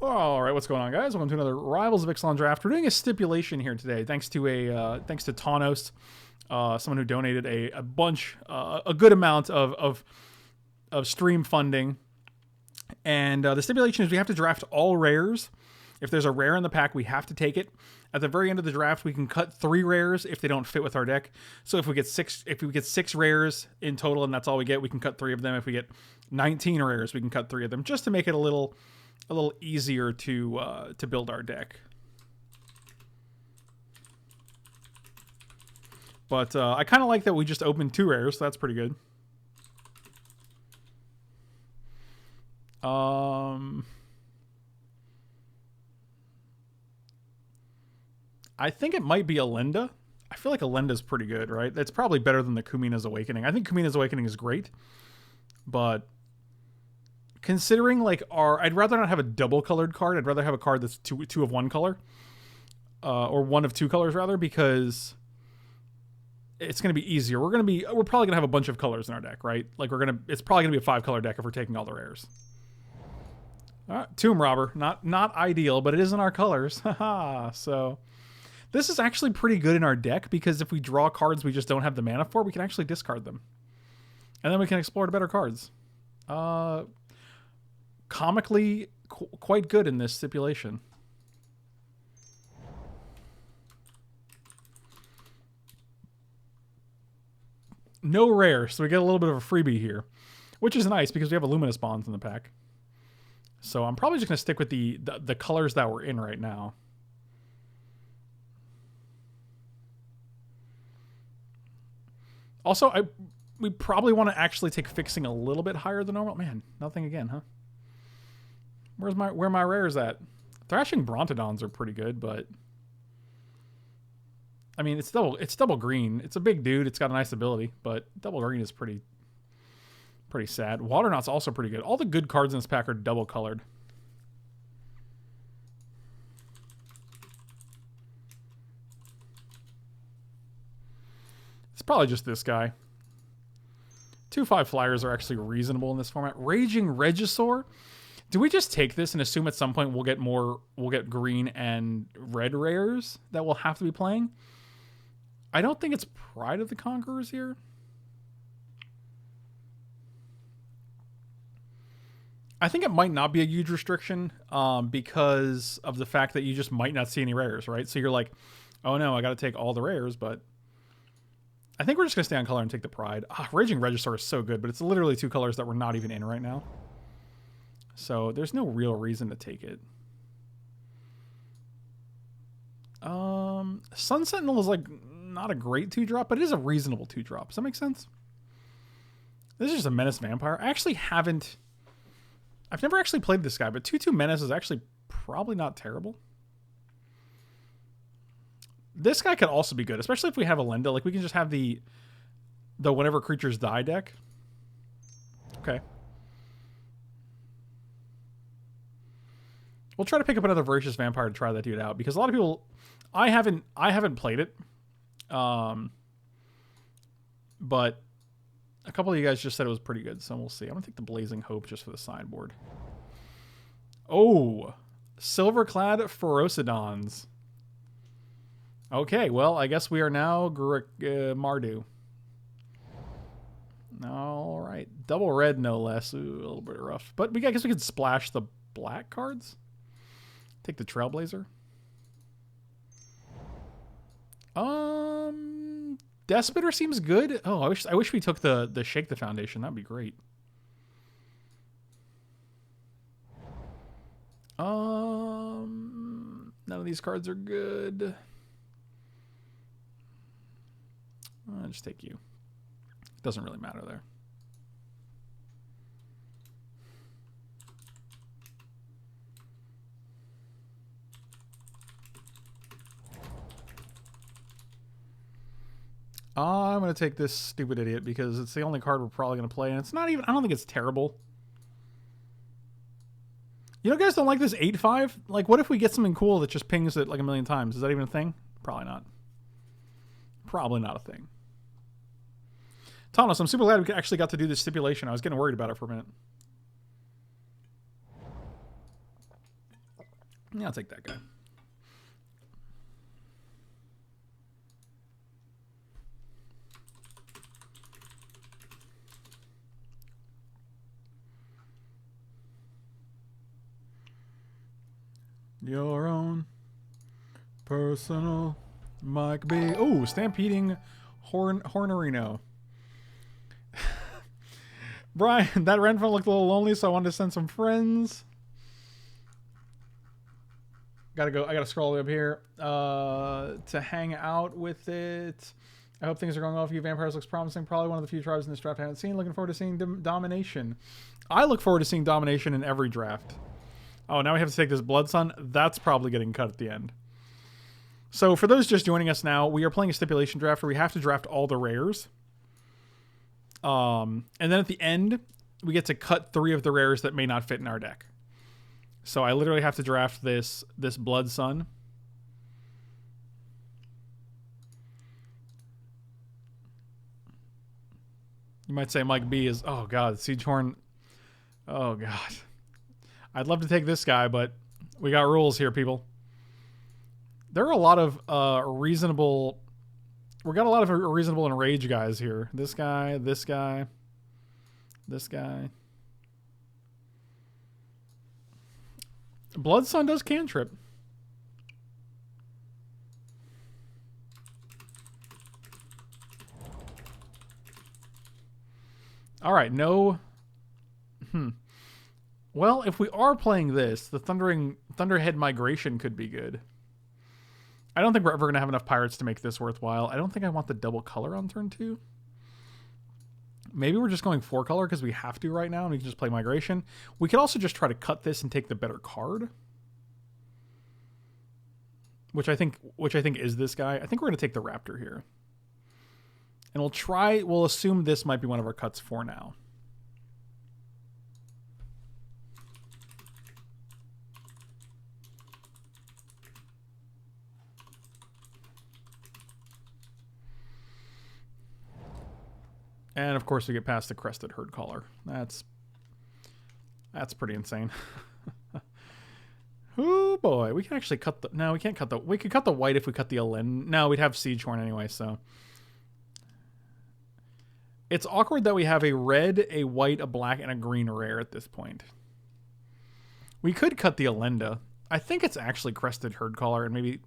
All right, what's going on, guys? Welcome to another Rivals of Ixalan draft. We're doing a stipulation here today, thanks to Tanos, someone who donated a bunch, a good amount of stream funding. And the stipulation is we have to draft all rares. If there's a rare in the pack, we have to take it. At the very end of the draft, we can cut 3 rares if they don't fit with our deck. So if we get six rares in total, and that's all we get, we can cut 3 of them. If we get 19 rares, we can cut 3 of them, just to make it a little easier to build our deck. But I kind of like that we just opened 2 rares, so that's pretty good. I think it might be Alinda. I feel like Alinda's pretty good, right? That's probably better than the Kumina's Awakening. I think Kumina's Awakening is great, but considering like I'd rather not have a double colored card. I'd rather have a card that's two of one color, or one of 2 colors rather, because it's going to be easier. We're probably gonna have a bunch of colors in our deck, right? Like it's probably gonna be a 5-color deck if we're taking all the rares. All right, Tomb Robber, not ideal, but it is in our colors. Haha. So this is actually pretty good in our deck because if we draw cards we just don't have the mana for, we can actually discard them, and then we can explore the better cards. Comically quite good in this stipulation. No rare, so we get a little bit of a freebie here, which is nice because we have a Luminous Bonds in the pack. So I'm probably just going to stick with the colors that we're in right now. Also, we probably want to actually take Fixing a little bit higher than normal. Man, nothing again, huh? Where my rares at? Thrashing Brontodons are pretty good, but I mean it's double green. It's a big dude. It's got a nice ability, but double green is pretty sad. Waternaut's also pretty good. All the good cards in this pack are double colored. It's probably just this guy. 2/5 flyers are actually reasonable in this format. Raging Regisaur. Do we just take this and assume at some point we'll get green and red rares that we'll have to be playing? I don't think it's Pride of the Conquerors here. I think it might not be a huge restriction because of the fact that you just might not see any rares, right? So you're like, oh no, I got to take all the rares, but I think we're just going to stay on color and take the Pride. Raging Regisaur is so good, but it's literally 2 colors that we're not even in right now. So there's no real reason to take it. Sun Sentinel is like not a great 2-drop, but it is a reasonable 2-drop. Does that make sense? This is just a Menace Vampire. I've never actually played this guy, but 2/2 Menace is actually probably not terrible. This guy could also be good, especially if we have Alinda. Like we can just have the whenever creatures die deck. Okay. We'll try to pick up another Voracious Vampire to try that dude out because a lot of people, I haven't played it, but a couple of you guys just said it was pretty good, so we'll see. I'm gonna take the Blazing Hope just for the sideboard. Oh, Silverclad Ferocidons. Okay, well I guess we are now Mardu. All right, double red no less. Ooh, a little bit rough, but I guess we could splash the black cards. Take the Trailblazer. Deathspitter seems good. Oh, I wish we took the Shake the Foundation. That'd be great. None of these cards are good. I'll just take you. Doesn't really matter there. I'm going to take this stupid idiot because it's the only card we're probably going to play. And it's not even, I don't think it's terrible. You know, guys don't like this 8/5? Like, what if we get something cool that just pings it like a million times? Is that even a thing? Probably not. Probably not a thing. Thomas, I'm super glad we actually got to do this stipulation. I was getting worried about it for a minute. Yeah, I'll take that guy. Your own personal Mike B. Oh, stampeding Hornerino. Brian, that Renfro looked a little lonely, so I wanted to send some friends. Gotta go. I gotta scroll up here to hang out with it. I hope things are going well for you. Vampires looks promising. Probably one of the few tribes in this draft I haven't seen. Looking forward to seeing Domination. I look forward to seeing Domination in every draft. Oh, now we have to take this Blood Sun. That's probably getting cut at the end. So for those just joining us now, we are playing a stipulation draft where we have to draft all the rares. And then at the end, we get to cut 3 of the rares that may not fit in our deck. So I literally have to draft this Blood Sun. You might say Mike B is, oh god, Siegehorn. Oh god. I'd love to take this guy, but we got rules here, people. There are a lot of reasonable... We got a lot of reasonable enrage guys here. This guy, this guy, this guy. Blood Sun does cantrip. All right, no... Well, if we are playing this, the Thunderhead Migration could be good. I don't think we're ever going to have enough pirates to make this worthwhile. I don't think I want the double color on turn 2. Maybe we're just going 4 color because we have to right now, and we can just play Migration. We could also just try to cut this and take the better card. Which I think is this guy. I think we're going to take the Raptor here. And we'll assume this might be one of our cuts for now. And of course we get past the Crested Herd Caller. That's pretty insane. Oh boy, we can actually cut the... No, we can't cut the... We could cut the white if we cut the Elen. No, we'd have Siegehorn anyway, so... It's awkward that we have a red, a white, a black, and a green rare at this point. We could cut the Elenda. I think it's actually Crested Herd Caller, and maybe...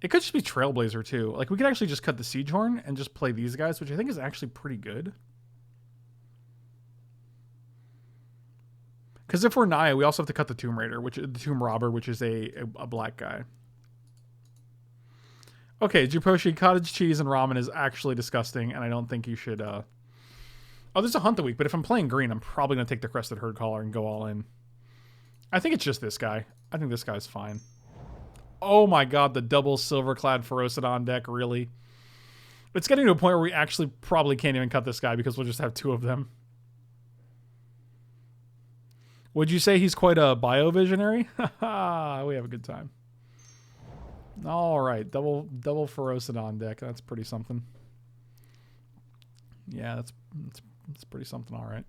It could just be Trailblazer, too. Like, we could actually just cut the Siegehorn and just play these guys, which I think is actually pretty good. Because if we're Naya, we also have to cut the Tomb Raider, the Tomb Robber, which is a black guy. Okay, Juposhi, cottage cheese and ramen is actually disgusting, and I don't think you should... Oh, there's a Hunt the Week, but if I'm playing green, I'm probably going to take the Crested Herd Caller and go all in. I think it's just this guy. I think this guy's fine. Oh my god, the double Silverclad Ferocidon deck, really? It's getting to a point where we actually probably can't even cut this guy because we'll just have 2 of them. Would you say he's quite a bio-visionary? Haha, we have a good time. Alright, double Ferocidon deck. That's pretty something. Yeah, that's pretty something, alright.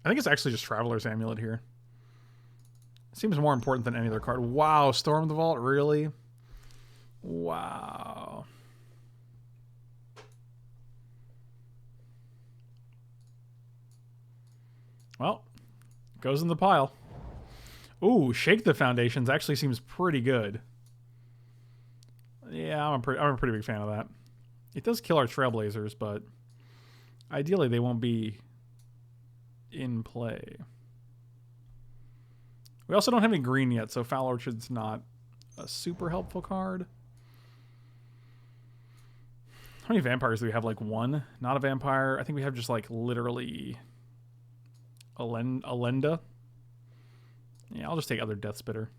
I think it's actually just Traveler's Amulet here. Seems more important than any other card. Wow, Storm the Vault, really? Wow. Well, goes in the pile. Ooh, Shake the Foundations actually seems pretty good. Yeah, I'm a pretty big fan of that. It does kill our Trailblazers, but ideally they won't be in play. We also don't have any green yet, so Foul Orchard's not a super helpful card. How many vampires do we have? Like 1? Not a vampire. I think we have just like literally Elenda. Yeah, I'll just take other Death Spitter,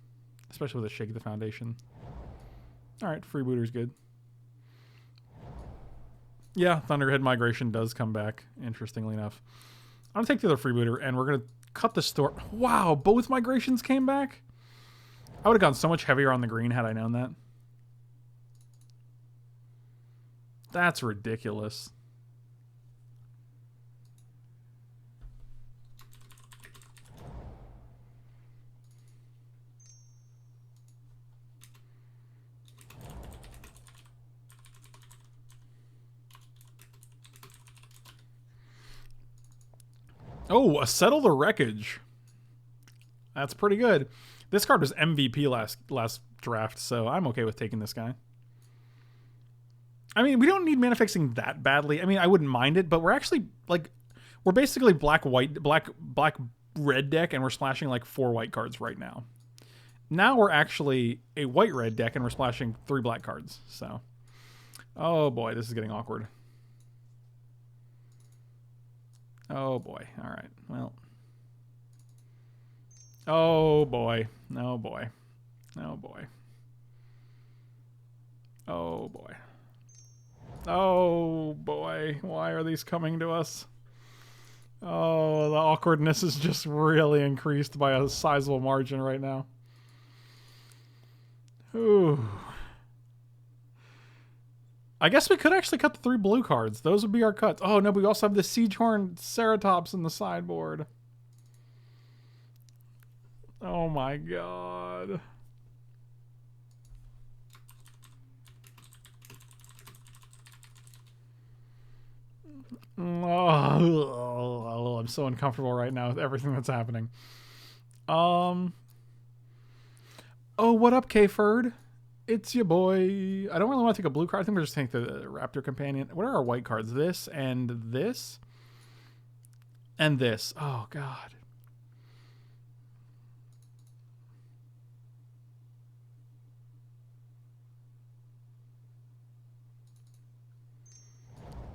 especially with a Shake of the Foundation. Alright, Freebooter's good. Yeah, Thunderhead Migration does come back, interestingly enough. I'm going to take the other freebooter, and we're going to cut the store. Wow, both migrations came back? I would have gone so much heavier on the green had I known that. That's ridiculous. Oh, a Settle the Wreckage. That's pretty good. This card was MVP last draft, so I'm okay with taking this guy. I mean, we don't need mana fixing that badly. I mean, I wouldn't mind it, but we're actually, like, we're basically black red deck, and we're splashing like 4 white cards right now. Now we're actually a white red deck, and we're splashing 3 black cards. So, oh boy, this is getting awkward. Oh boy. All right. Well. Oh boy. Oh boy. Oh boy. Oh boy. Oh boy. Why are these coming to us? Oh, the awkwardness is just really increased by a sizable margin right now. Ooh. I guess we could actually cut the 3 blue cards. Those would be our cuts. Oh, no, but we also have the Siegehorn Ceratops in the sideboard. Oh, my God. Oh, I'm so uncomfortable right now with everything that's happening. Oh, what up, K-Ferd? It's your boy. I don't really want to take a blue card. I think we're just taking the Raptor Companion. What are our white cards? This and this. And this. Oh, God.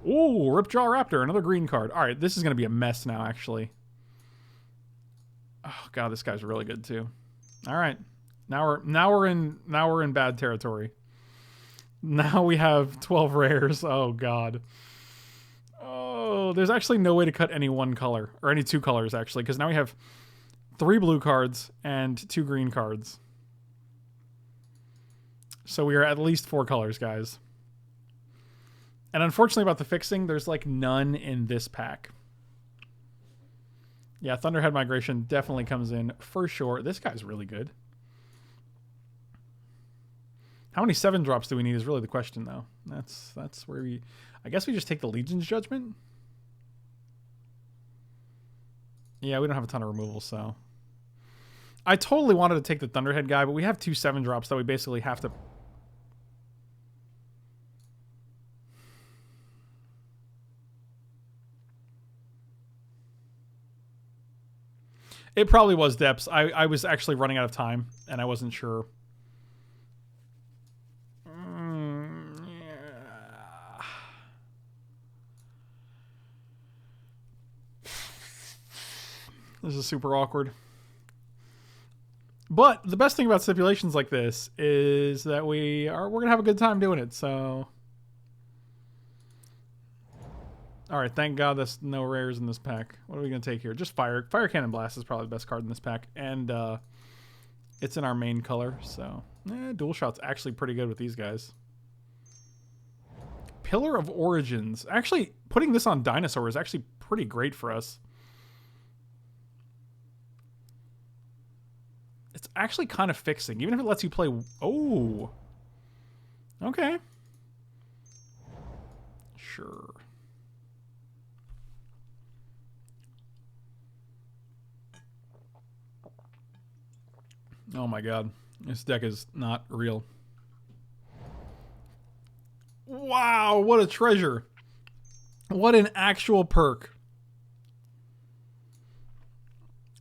Ooh, Ripjaw Raptor. Another green card. All right, this is going to be a mess now, actually. Oh, God, this guy's really good, too. All right. Now we're in bad territory. Now we have 12 rares. Oh god. Oh, there's actually no way to cut any one color or any 2 colors actually, because now we have 3 blue cards and 2 green cards. So we are at least 4 colors, guys. And unfortunately about the fixing, there's like none in this pack. Yeah, Thunderhead Migration definitely comes in for sure. This guy's really good. How many 7 drops do we need is really the question, though. That's where we... I guess we just take the Legion's Judgment? Yeah, we don't have a ton of removal, so... I totally wanted to take the Thunderhead guy, but we have 2 7 drops that we basically have to... It probably was Depths. I was actually running out of time, and I wasn't sure... This is super awkward. But the best thing about stipulations like this is that we're gonna have a good time doing it, so. Alright, thank God there's no rares in this pack. What are we gonna take here? Just Fire Cannon Blast is probably the best card in this pack. And it's in our main color, so Dual Shot's actually pretty good with these guys. Pillar of Origins. Actually, putting this on Dinosaur is actually pretty great for us. It's actually kind of fixing, even if it lets you play... Oh. Okay. Sure. Oh my god. This deck is not real. Wow, what a treasure. What an actual perk.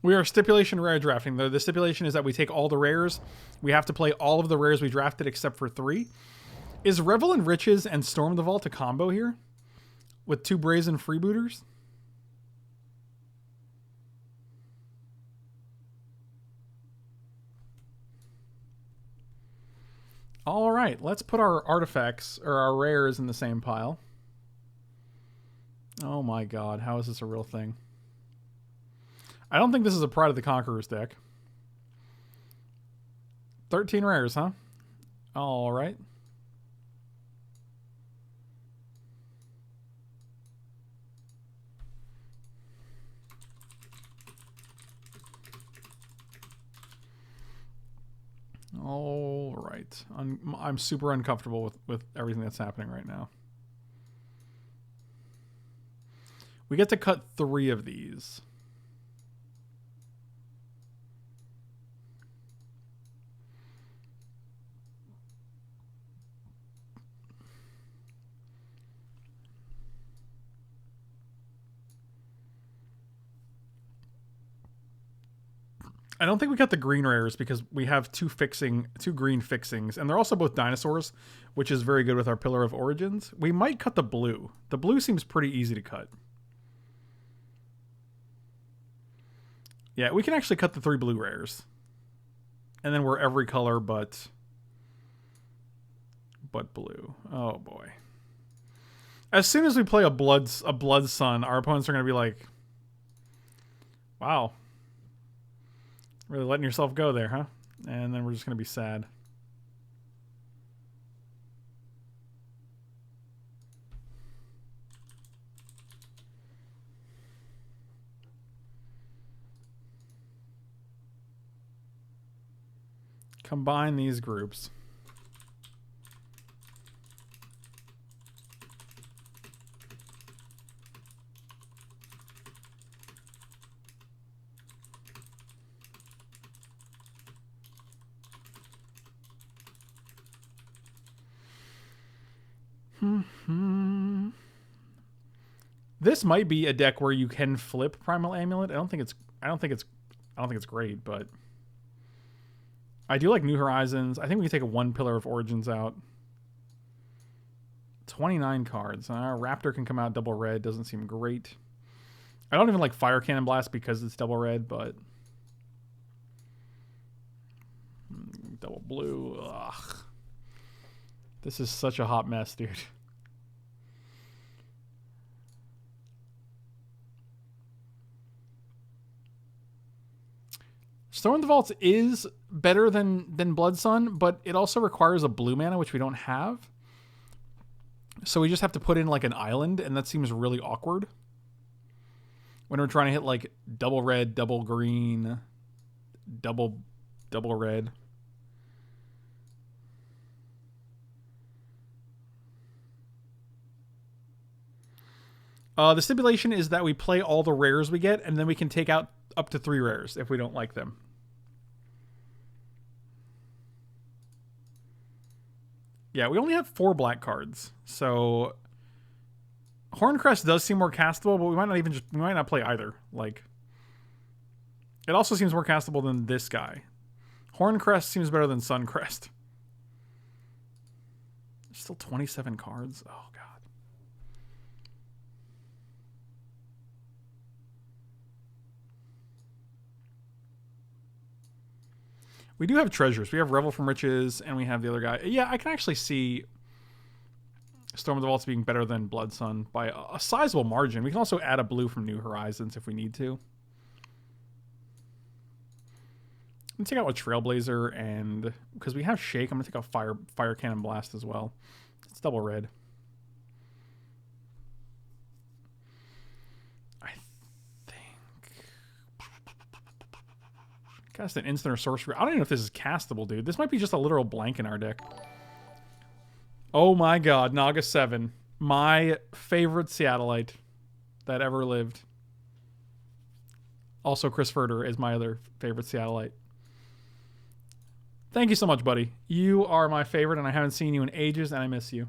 We are stipulation rare drafting. The stipulation is that we take all the rares. We have to play all of the rares we drafted except for 3. Is Revel in Riches and Storm the Vault a combo here? With 2 Brazen Freebooters? Alright, let's put our artifacts, or our rares, in the same pile. Oh my god, how is this a real thing? I don't think this is a Pride of the Conquerors deck. 13 rares, huh? All right. All right. I'm super uncomfortable with everything that's happening right now. We get to cut 3 of these. I don't think we got the green rares because we have 2 green fixings, and they're also both dinosaurs, which is very good with our Pillar of Origins. We might cut the blue. The blue seems pretty easy to cut. Yeah, we can actually cut the 3 blue rares. And then we're every color but blue. Oh boy. As soon as we play a blood sun, our opponents are going to be like, wow. Really letting yourself go there, huh? And then we're just going to be sad. Combine these groups. This might be a deck where you can flip Primal Amulet. I don't think it's great, but I do like New Horizons. I think we can take a 1 Pillar of Origins out. 29 cards. Raptor can come out double red. Doesn't seem great. I don't even like Fire Cannon Blast because it's double red, but double blue. Ugh. This is such a hot mess, dude. Storm the Vaults is better than Blood Sun, but it also requires a blue mana, which we don't have. So we just have to put in like an island, and that seems really awkward. When we're trying to hit like double red, double green, double red. The stipulation is that we play all the rares we get, and then we can take out up to 3 rares if we don't like them. Yeah, we only have 4 black cards, so Horncrest does seem more castable, but we might not play either. Like, it also seems more castable than this guy. Horncrest seems better than Suncrest. There's still 27 cards. Oh god. We do have treasures. We have Revel from Riches, and we have the other guy. Yeah, I can actually see Storm of the Vaults being better than Blood Sun by a sizable margin. We can also add a blue from New Horizons if we need to. I'm going to take out a Trailblazer, and because we have Shake, I'm going to take out Fire Cannon Blast as well. It's double red. Cast an instant or sorcery. I don't even know if this is castable, dude. This might be just a literal blank in our deck. Oh my god, Naga 7. My favorite Seattleite that ever lived. Also, Chris Furter is my other favorite Seattleite. Thank you so much, buddy. You are my favorite, and I haven't seen you in ages, and I miss you.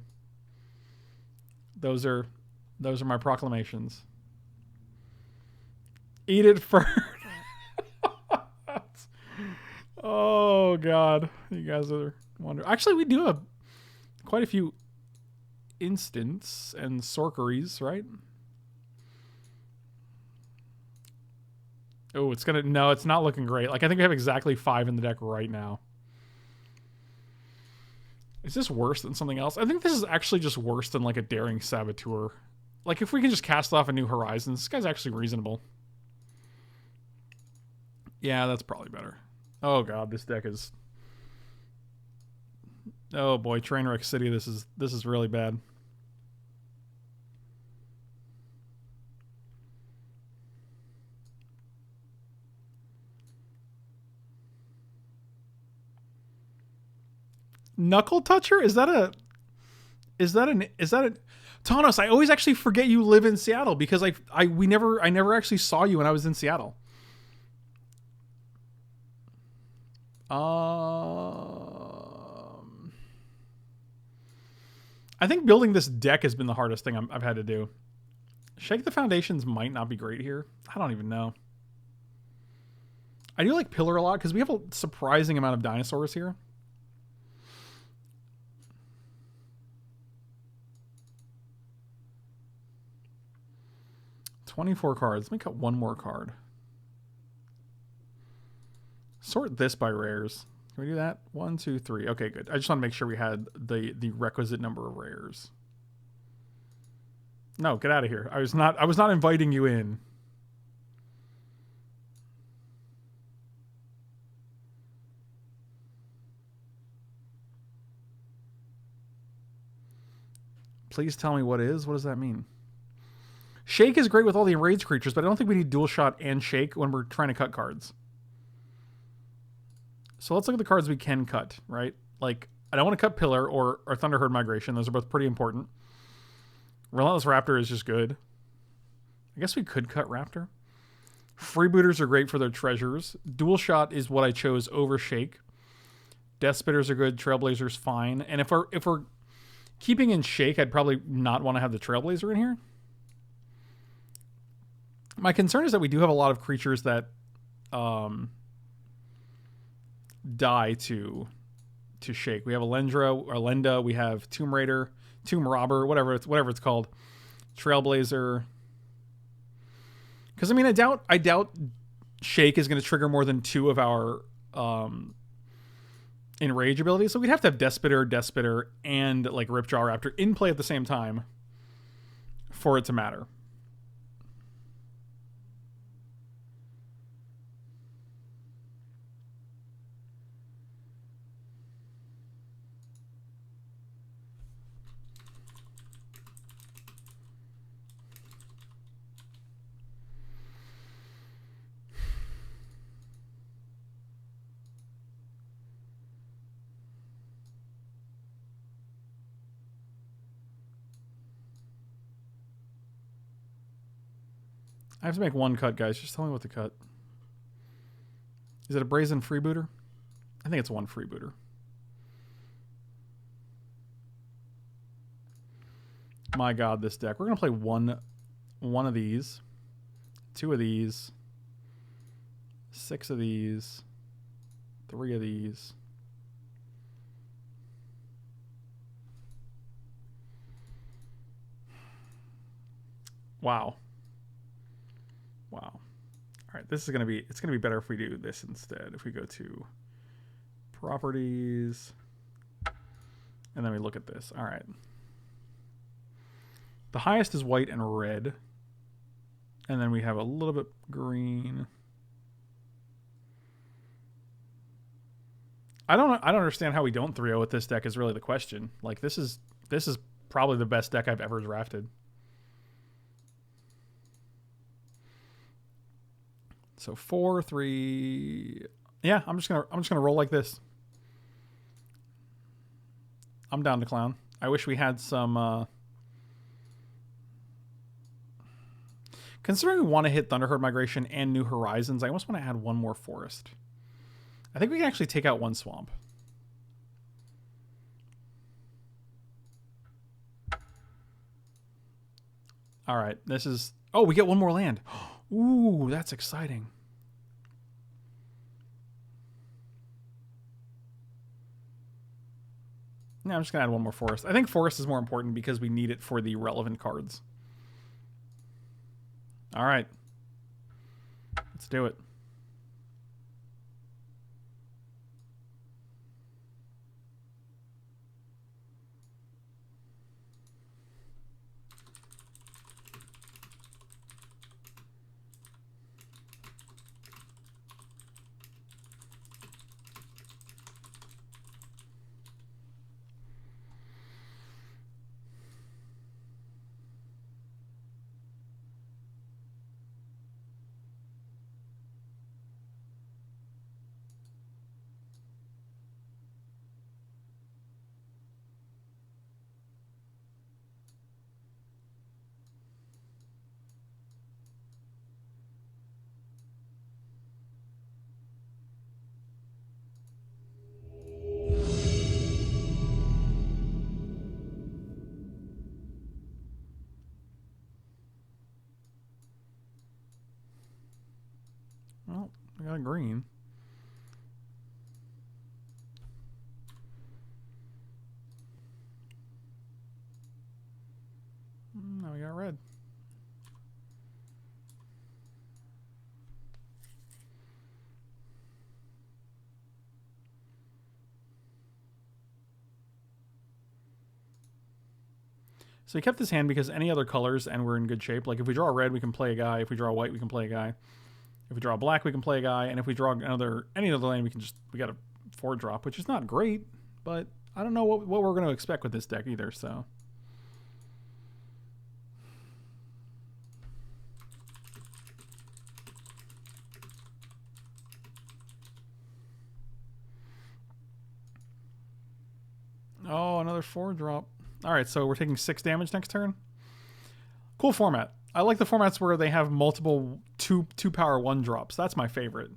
Those are my proclamations. Eat it, Furt. Oh god, you guys are wondering. Actually, we do have quite a few instants and sorceries, right? Oh, no, it's not looking great. Like, I think we have exactly 5 in the deck right now. Is this worse than something else? I think this is actually just worse than like a Daring Saboteur. Like, if we can just cast off a New Horizons, this guy's actually reasonable. Yeah, that's probably better. Oh god, this deck is... Oh boy, Trainwreck City, this is really bad. Knuckle Toucher? Is that a Tanos, I always actually forget you live in Seattle because I never actually saw you when I was in Seattle. I think building this deck has been the hardest thing I've had to do. Shake the Foundations might not be great here. I don't even know. I do like Pillar a lot because we have a surprising amount of dinosaurs here. $24 cards. Let me cut one more card. Sort this by rares. Can we do that? 1, 2, 3. Okay, good. I just want to make sure we had the requisite number of rares. No, get out of here. I was not inviting you in. Please tell me what is. What does that mean? Shake is great with all the enraged creatures, but I don't think we need dual shot and shake when we're trying to cut cards. So let's look at the cards we can cut, right? Like, I don't want to cut Pillar or Thunderherd Migration. Those are both pretty important. Relentless Raptor is just good. I guess we could cut Raptor. Freebooters are great for their treasures. Dual Shot is what I chose over Shake. Death Spitters are good. Trailblazer's fine. And if we're keeping in Shake, I'd probably not want to have the Trailblazer in here. My concern is that we do have a lot of creatures that die to Shake. We have Lenda, we have Tomb Raider, Tomb Robber, whatever it's called, Trailblazer. Because I mean, I doubt Shake is going to trigger more than 2 of our Enrage abilities, so we'd have to have Death Spitter, and like Ripjaw Raptor in play at the same time for it to matter. I have to make one cut, guys. Just tell me what to cut. Is it a Brazen Freebooter? I think it's one Freebooter. My god, this deck. We're going to play one of these. 2 of these. 6 of these. 3 of these. Wow. Wow. All right, this is going to be, it's going to be better if we do this instead. If we go to properties and then we look at this. All right. The highest is white and red. And then we have a little bit green. I don't understand how we don't 3-0 with this deck is really the question. Like this is probably the best deck I've ever drafted. So 4, 3. Yeah, I'm just gonna roll like this. I'm down to clown. I wish we had some. Considering we want to hit Thunderherd Migration and New Horizons, I almost want to add one more forest. I think we can actually take out one swamp. All right, this is. Oh, we get one more land. Ooh, that's exciting. Yeah, I'm just going to add one more forest. I think forest is more important because we need it for the relevant cards. All right. Let's do it. Well, I got a green. Now we got red. So he kept his hand because any other colors and we're in good shape. Like if we draw red, we can play a guy. If we draw white, we can play a guy. If we draw black, we can play a guy. And if we draw any other lane, we got a 4-drop, which is not great, but I don't know what we're going to expect with this deck either, so. Oh, another 4-drop. All right, so we're taking 6 damage next turn. Cool format. I like the formats where they have multiple 2 power 1 drops. That's my favorite.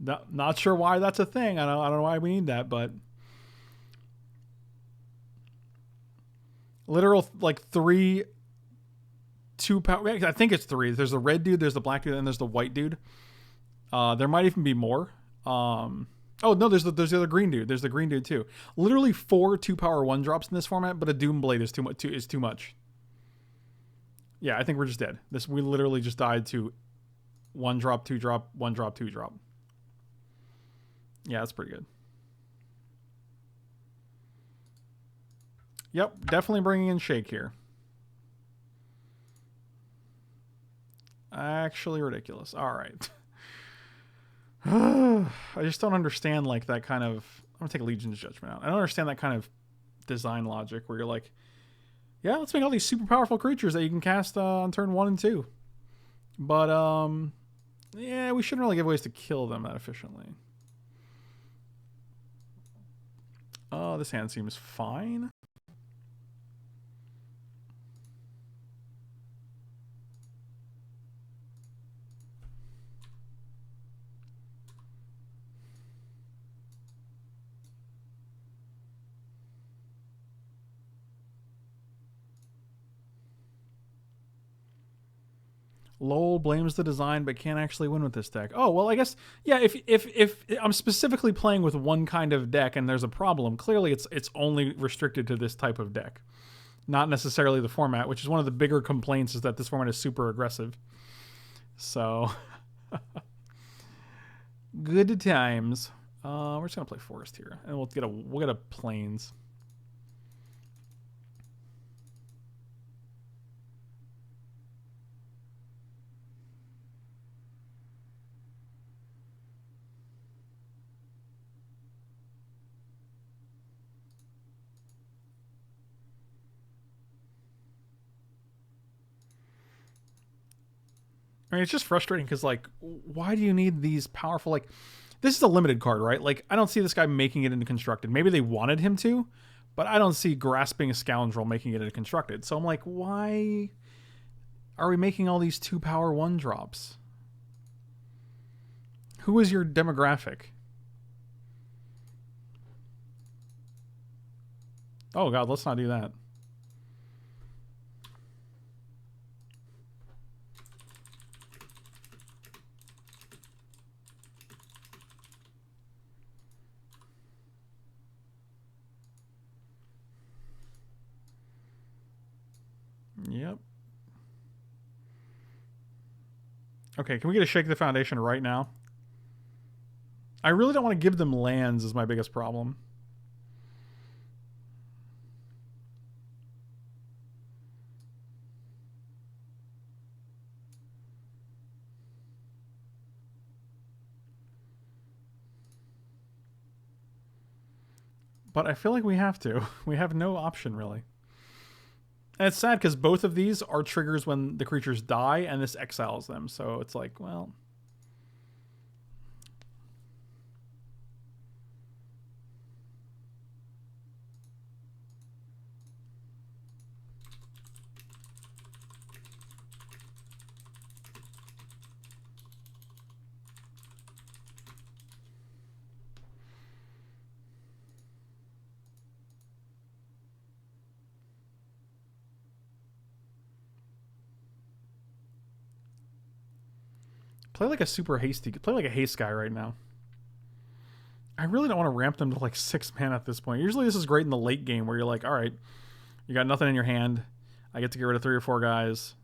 Not sure why that's a thing. I don't know why we need that, but literal like 3 2 power. I think it's 3. There's the red dude, there's the black dude, and there's the white dude. There might even be more. Oh no, there's the other green dude. There's the green dude too. Literally 4 2 power 1 drops in this format, but a Doom Blade is too much. Yeah, I think we're just dead. We literally just died to 1 drop, 2 drop, 1 drop, 2 drop. Yeah, that's pretty good. Yep, definitely bringing in Shake here. Actually ridiculous. All right. I just don't understand like that kind of. I'm gonna take Legion's Judgment out. I don't understand that kind of design logic where you're like, yeah, let's make all these super powerful creatures that you can cast on turn 1 and 2. But yeah, we shouldn't really give ways to kill them that efficiently. This hand seems fine. Lowell blames the design but can't actually win with this deck. Oh, well, I guess, yeah, if I'm specifically playing with one kind of deck and there's a problem, clearly it's only restricted to this type of deck. Not necessarily the format, which is one of the bigger complaints is that this format is super aggressive. So, good times. We're just going to play Forest here, and we'll get a Plains. I mean, it's just frustrating because, like, why do you need these powerful, like, this is a limited card, right? Like, I don't see this guy making it into Constructed. Maybe they wanted him to, but I don't see Grasping a Scoundrel making it into Constructed. So I'm like, why are we making all these 2 power 1 drops? Who is your demographic? Oh, God, let's not do that. Yep. Okay, can we get a Shake the Foundation right now? I really don't want to give them lands is my biggest problem. But I feel like we have to. We have no option, really. And it's sad because both of these are triggers when the creatures die, and this exiles them. So it's like, well... Play like a super hasty. Play like a haste guy right now. I really don't want to ramp them to like 6 mana at this point. Usually this is great in the late game where you're like, all right, you got nothing in your hand. I get to get rid of 3 or 4 guys.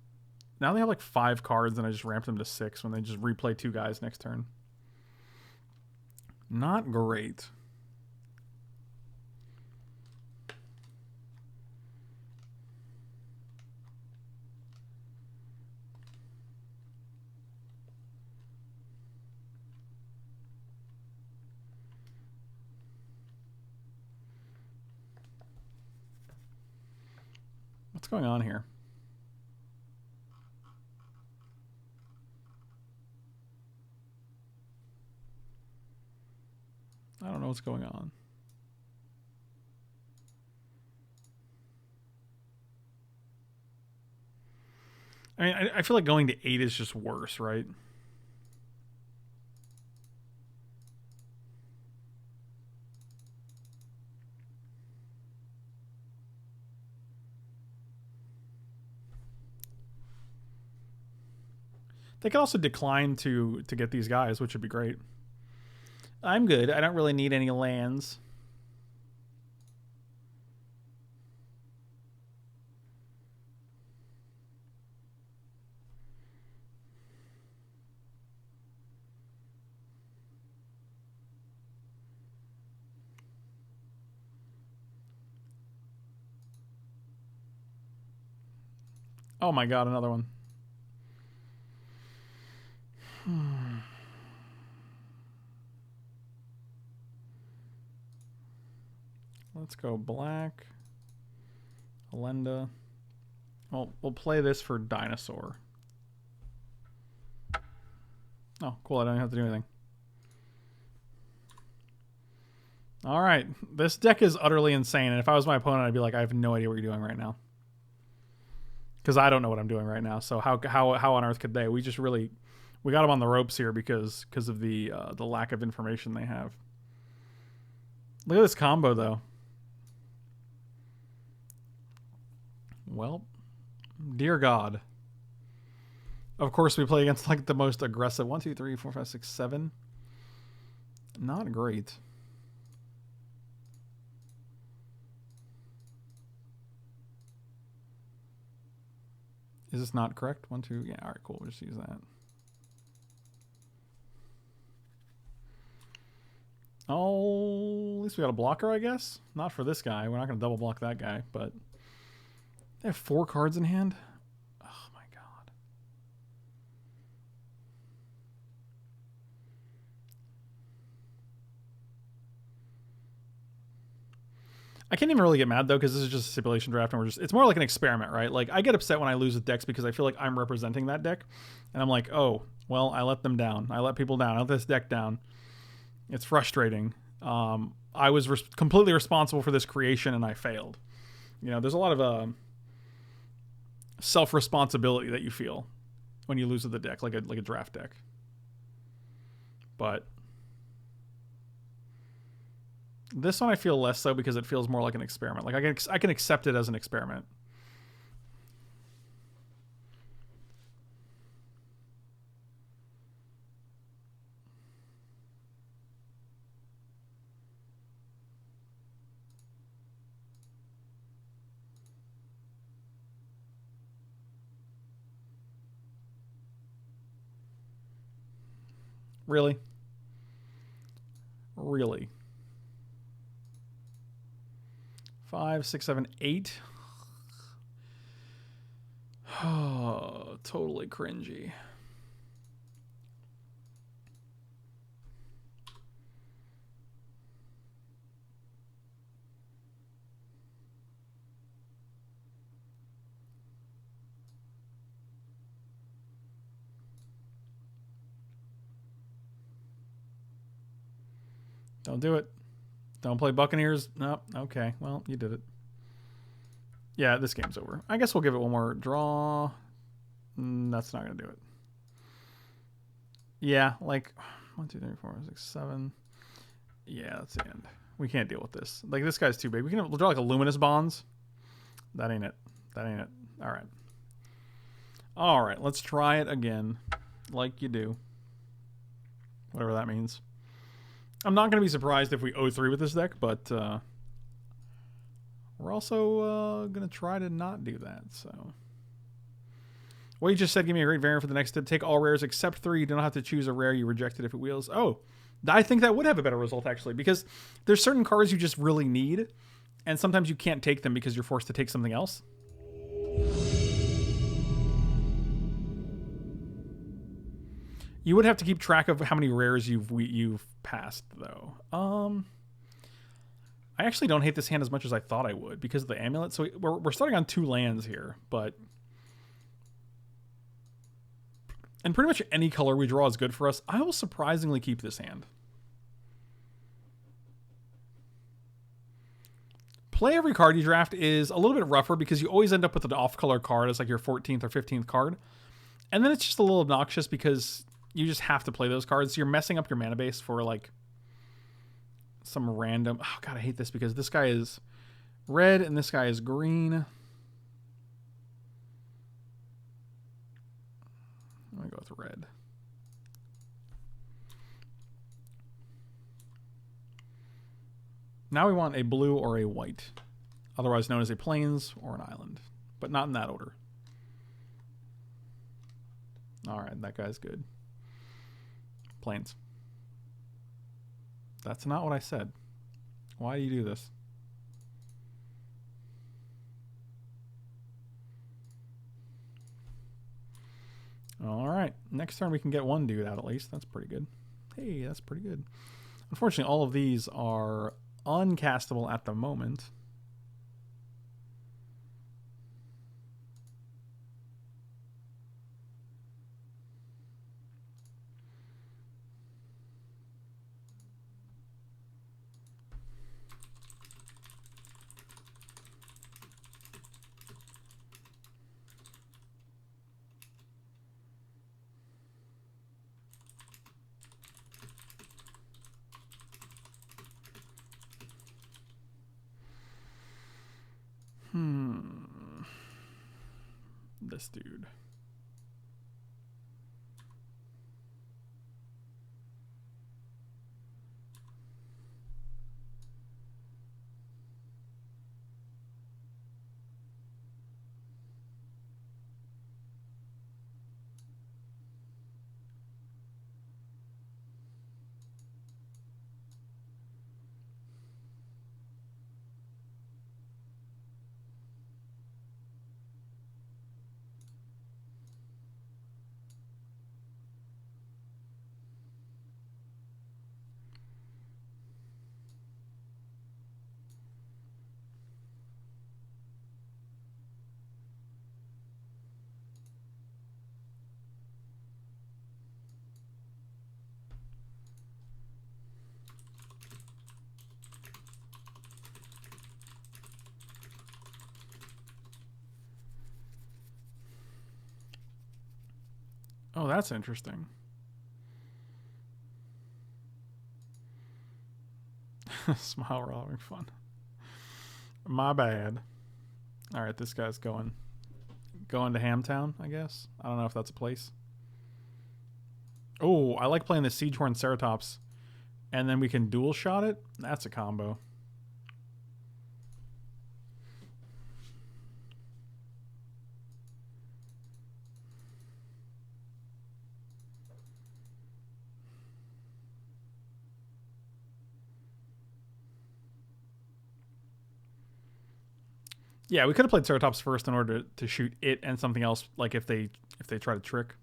Now they have like 5 cards and I just ramped them to 6 when they just replay 2 guys next turn. Not great. What's going on here? I don't know what's going on. I mean, I feel like going to 8 is just worse, right? They could also decline to get these guys, which would be great. I'm good. I don't really need any lands. Oh my god, another one. Let's go black. Alenda. Well, we'll play this for dinosaur. Oh, cool. I don't have to do anything. All right. This deck is utterly insane. And if I was my opponent, I'd be like, I have no idea what you're doing right now. Because I don't know what I'm doing right now. So how on earth could they? We just really... We got them on the ropes here because of the lack of information they have. Look at this combo, though. Well, dear God. Of course, we play against like the most aggressive. 1, 2, 3, 4, 5, 6, 7. Not great. Is this not correct? 1, 2. Yeah, all right, cool. We'll just use that. Oh, at least we got a blocker, I guess. Not for this guy. We're not going to double block that guy, but they have 4 cards in hand. Oh my god. I can't even really get mad though because this is just a stipulation draft and it's more like an experiment, right? Like I get upset when I lose with decks because I feel like I'm representing that deck, and I'm like, oh, well, I let them down. I let people down. I let this deck down. It's frustrating. I was completely responsible for this creation and I failed. You know, there's a lot of self-responsibility that you feel when you lose with the deck, like a draft deck. But this one I feel less so because it feels more like an experiment. Like I can accept it as an experiment. Really? Really? 5, 6, 7, 8. Oh, totally cringy. Don't do it. Don't play Buccaneers. No. Okay. Well, you did it. Yeah, this game's over. I guess we'll give it one more draw. That's not going to do it. Yeah, like 1, 2, 3, 4, 6, 7. Yeah, that's the end. We can't deal with this. Like, this guy's too big. We'll draw like a Luminous Bonds. That ain't it. That ain't it. All right. All right, let's try it again like you do. whatever that means. I'm not going to be surprised if we 0-3 with this deck, but we're also going to try to not do that. So, what you just said, give me a great variant for the next step. Take all rares except 3. You don't have to choose a rare you rejected if it wheels. Oh, I think that would have a better result, actually, because there's certain cards you just really need, and sometimes you can't take them because you're forced to take something else. You would have to keep track of how many rares you've passed, though. I actually don't hate this hand as much as I thought I would because of the amulet. So we're starting on 2 lands here, but... And pretty much any color we draw is good for us. I will surprisingly keep this hand. Play every card you draft is a little bit rougher because you always end up with an off-color card as like your 14th or 15th card. And then it's just a little obnoxious because you just have to play those cards. So you're messing up your mana base for like some random... Oh, God, I hate this because this guy is red and this guy is green. I'm going to go with red. Now we want a blue or a white, otherwise known as a plains or an island, but not in that order. All right, that guy's good. Plains. That's not what I said. Why do you do this? All right, next turn we can get one dude out at least. That's pretty good. Hey, that's pretty good. Unfortunately, all of these are uncastable at the moment. This dude. Oh, that's interesting. Smile, we're all having fun. My bad. All right, this guy's going to Hamtown, I guess. I don't know if that's a place. Oh, I like playing the Siegehorn Ceratops, and then we can dual shot it. That's a combo. Yeah, we could have played Ceratops first in order to shoot it and something else, like if they try to trick.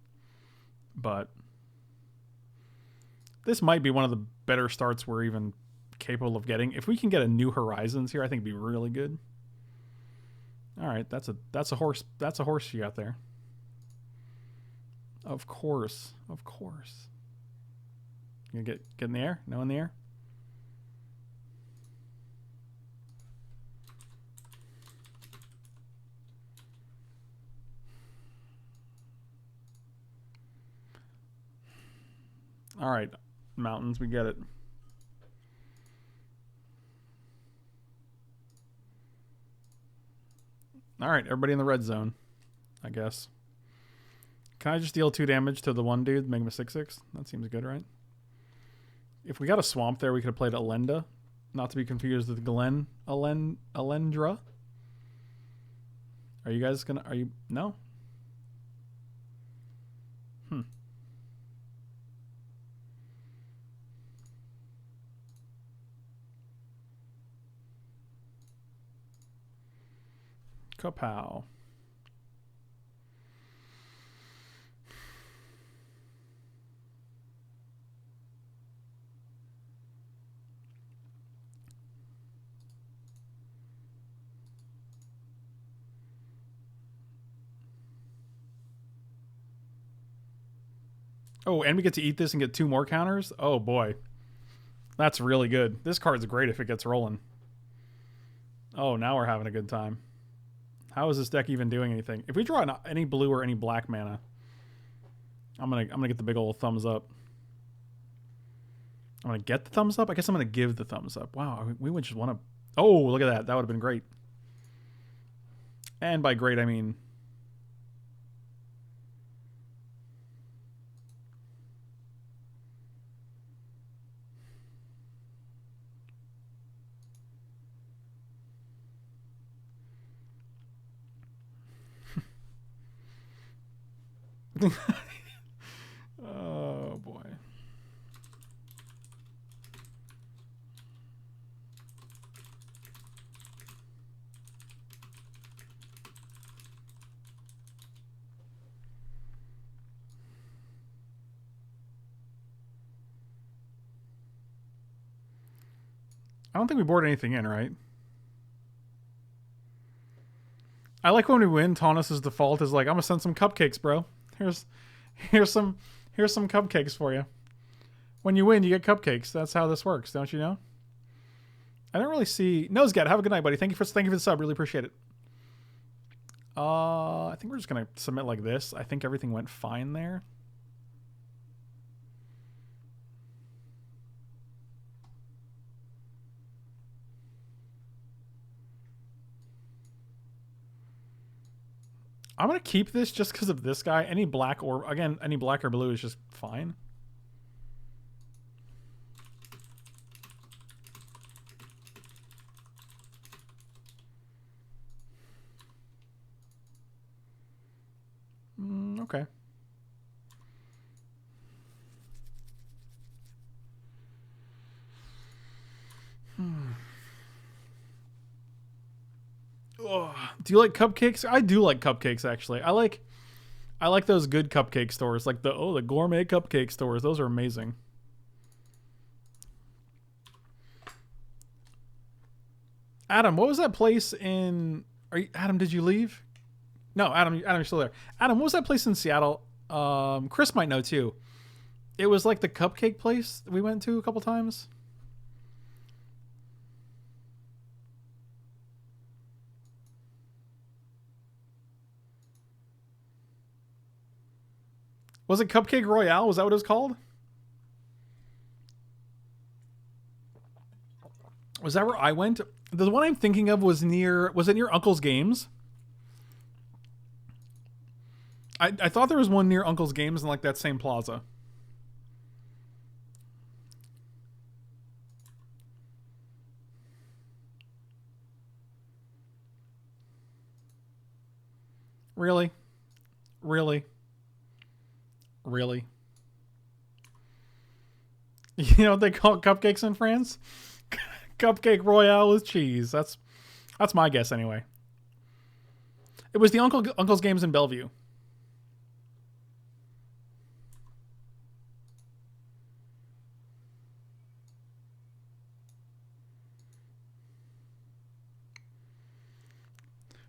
But this might be one of the better starts we're even capable of getting. If we can get a New Horizons here, I think it'd be really good. All right, that's a horse you got there. Of course, of course. You gonna get in the air? No in the air? All right, mountains, we get it. All right, everybody in the red zone, I guess. Can I just deal 2 damage to the one dude, make him a 6/6? That seems good, right? If we got a swamp there, we could have played Alenda. Not to be confused with Alendra. Are you guys gonna... Are you... No? Kapow. Oh, and we get to eat this and get 2 more counters? Oh, boy. That's really good. This card's great if it gets rolling. Oh, now we're having a good time. How is this deck even doing anything? If we draw any blue or any black mana, I'm gonna get the big old thumbs up. I'm gonna get the thumbs up? I guess I'm gonna give the thumbs up. Wow, we would just want to... Oh, look at that. That would have been great. And by great, I mean... Oh, boy. I don't think we board anything in, right? I like when we win, Taunus's default is like, I'm gonna send some cupcakes, bro. Here's some cupcakes for you. When you win, you get cupcakes. That's how this works, don't you know? I don't really see... Nosegat, have a good night, buddy. Thank you for the sub. Really appreciate it. I think we're just gonna submit like this. I think everything went fine there. I'm gonna keep this just because of this guy. Any black or blue is just fine. Okay. Do you like cupcakes? I do like cupcakes, actually. I like those good cupcake stores, like the gourmet cupcake stores. Those are amazing. Adam, what was that place in... Adam, did you leave? No, Adam, you're still there. Adam, what was that place in Seattle? Chris might know too. It was like the cupcake place we went to a couple times. Was it Cupcake Royale? Was that what it was called? Was that where I went? The one I'm thinking of was near... Was it near Uncle's Games? I thought there was one near Uncle's Games in like that same plaza. Really? Really? Really? You know what they call cupcakes in France? Cupcake Royale with cheese. That's my guess anyway. It was the Uncle's Games in Bellevue.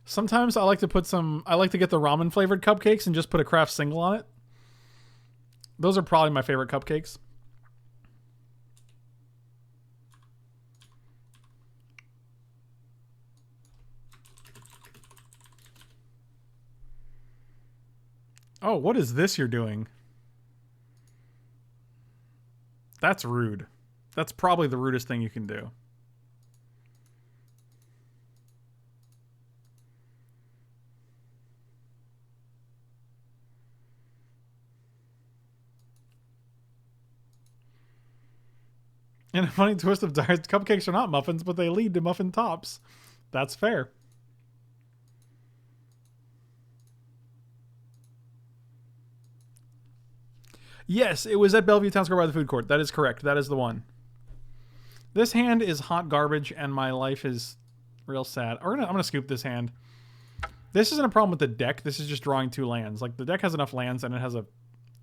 Sometimes I like to get the ramen flavored cupcakes and just put a craft single on it. Those are probably my favorite cupcakes. Oh, what is this you're doing? That's rude. That's probably the rudest thing you can do. In a funny twist of dice, cupcakes are not muffins, but they lead to muffin tops. That's fair. Yes, it was at Bellevue Town Square by the food court. That is correct. That is the one. This hand is hot garbage, and my life is real sad. I'm gonna scoop this hand. This isn't a problem with the deck. This is just drawing 2 lands. Like, the deck has enough lands, and it has a...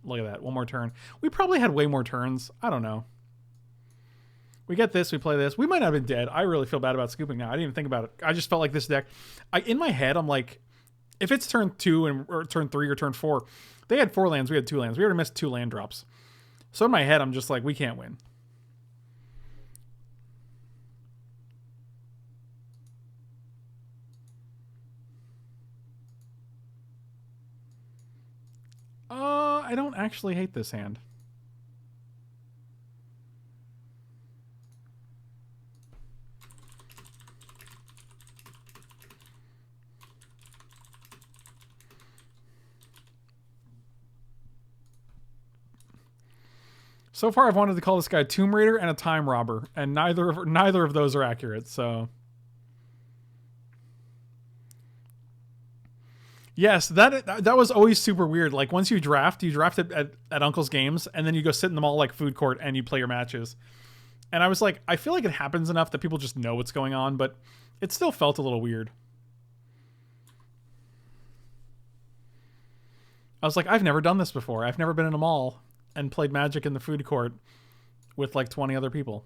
Look at that. 1 more turn. We probably had way more turns. I don't know. We get this. We play this. We might not have been dead. I really feel bad about scooping now. I didn't even think about it. I just felt like this deck... in my head, I'm like... If it's turn 2 or turn 3 or turn 4... They had 4 lands. We had 2 lands. We already missed 2 land drops. So in my head, I'm just like, we can't win. I don't actually hate this hand. So far, I've wanted to call this guy Tomb Raider and a Time Robber, and neither of those are accurate. So, yes, that was always super weird. Like, once you draft it at Uncle's games, and then you go sit in the mall like food court and you play your matches. And I was like, I feel like it happens enough that people just know what's going on, but it still felt a little weird. I was like, I've never done this before. I've never been in a mall and played Magic in the food court with like 20 other people.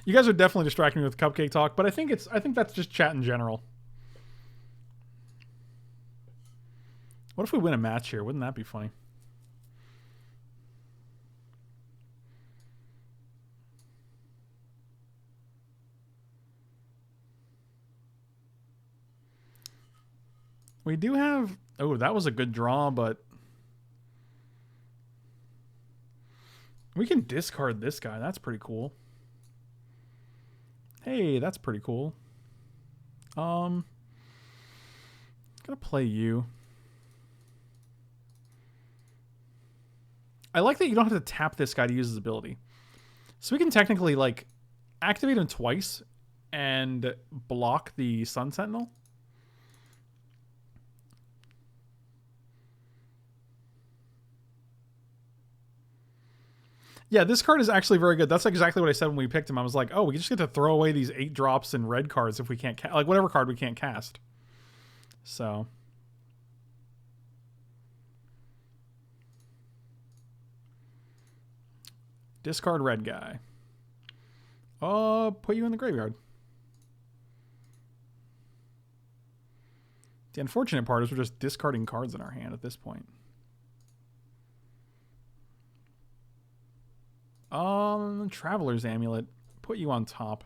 You guys are definitely distracting me with cupcake talk, but I think that's just chat in general. What if we win a match here? Wouldn't that be funny? We do have... Oh, that was a good draw, but... We can discard this guy. That's pretty cool. Hey, that's pretty cool. Gonna play you. I like that you don't have to tap this guy to use his ability. So we can technically, like, activate him twice and block the Sun Sentinel. Yeah, this card is actually very good. That's exactly what I said when we picked him. I was like, oh, we just get to throw away these 8 drops and red cards if we can't... like, whatever card we can't cast. So... Discard red guy. Put you in the graveyard. The unfortunate part is we're just discarding cards in our hand at this point. Traveler's Amulet. Put you on top.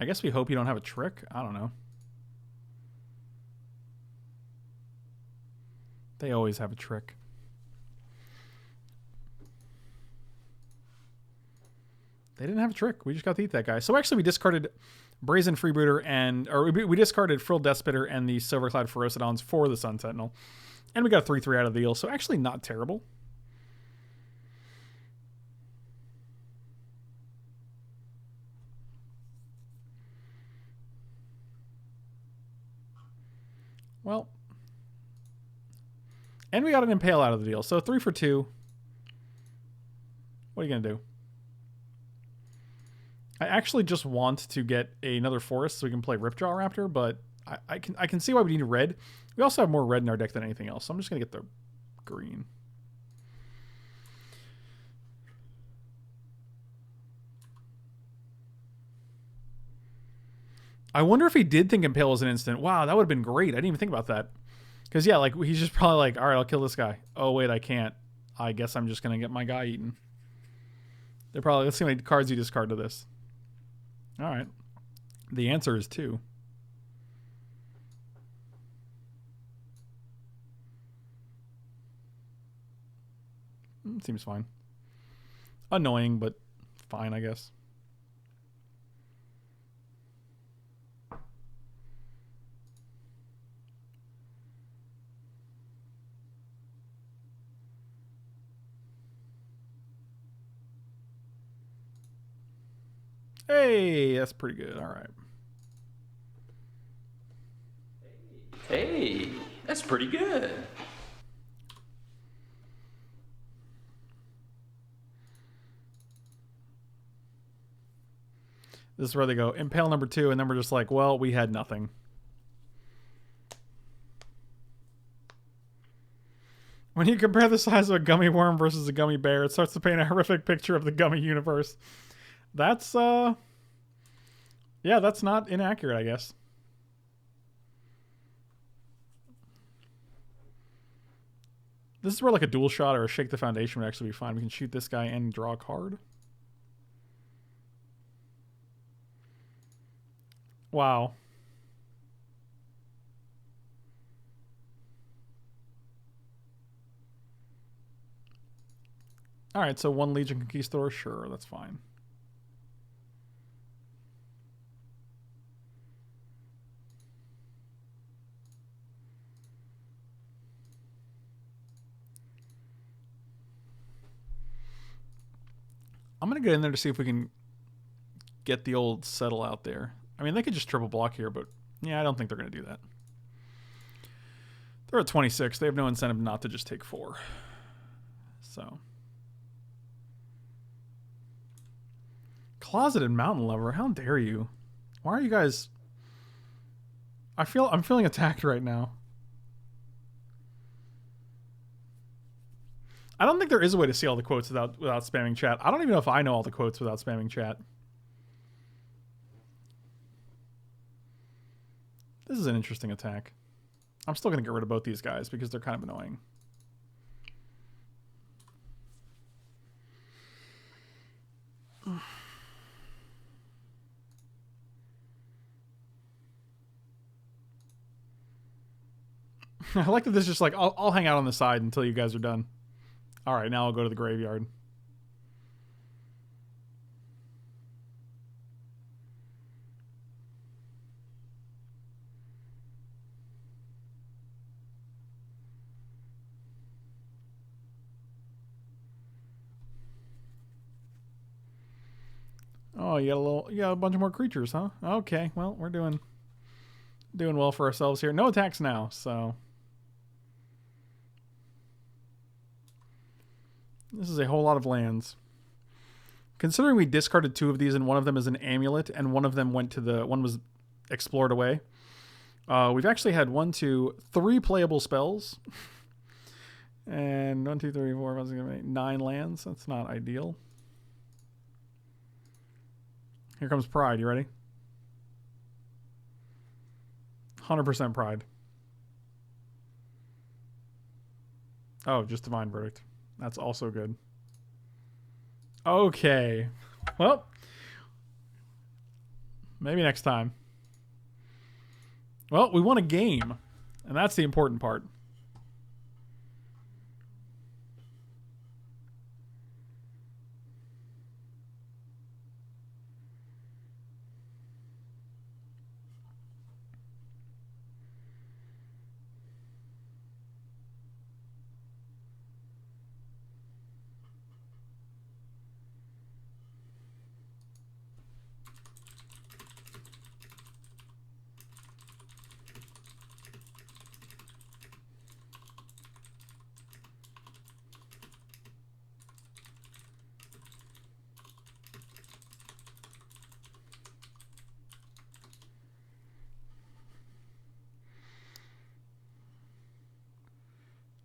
I guess we hope you don't have a trick. I don't know. They always have a trick. They didn't have a trick. We just got to eat that guy. So actually we discarded Brazen Freebooter or we discarded Frilled Deathspitter and the Silvercloud Ferocidons for the Sun Sentinel. And we got a 3/3 out of the deal. So actually not terrible. Well. And we got an Impale out of the deal. So 3 for 2. What are you going to do? I actually just want to get another forest so we can play Ripjaw Raptor, but I can see why we need red. We also have more red in our deck than anything else, so I'm just going to get the green. I wonder if he did think Impale was an instant. Wow, that would have been great. I didn't even think about that. Because, yeah, like he's just probably like, all right, I'll kill this guy. Oh, wait, I can't. I guess I'm just going to get my guy eaten. They're probably, let's see how many cards you discard to this. All right. The answer is 2. Seems fine. Annoying, but fine, I guess. Hey, that's pretty good. All right. Hey, that's pretty good. This is where they go, impale number 2, and then we're just like, well, we had nothing. When you compare the size of a gummy worm versus a gummy bear, it starts to paint a horrific picture of the gummy universe. That's, yeah, that's not inaccurate, I guess. This is where like a dual shot or a shake the foundation would actually be fine. We can shoot this guy and draw a card. Wow. Alright, so 1 Legion Conquistador, sure, that's fine. I'm going to get in there to see if we can get the old settle out there. I mean, they could just triple block here, but yeah, I don't think they're going to do that. They're at 26. They have no incentive not to just take 4. So. Closeted Mountain Lover, how dare you? Why are you guys... I'm feeling attacked right now. I don't think there is a way to see all the quotes without spamming chat. I don't even know if I know all the quotes without spamming chat. This is an interesting attack. I'm still going to get rid of both these guys because they're kind of annoying. I like that this is just like, I'll hang out on the side until you guys are done. All right, now I'll go to the graveyard. Oh, you got a bunch more creatures, huh? Okay, well, we're doing well for ourselves here. No attacks now, so this is a whole lot of lands. Considering we discarded 2 of these and one of them is an amulet and one of them one was explored away. We've actually had 1, 2, 3 playable spells. And 1, 2, 3, 4, 5, 6, 7, 8, 9 lands. That's not ideal. Here comes Pride. You ready? 100% Pride. Oh, just Divine Verdict. That's also good. Okay. Well, maybe next time. Well, we won a game, and that's the important part.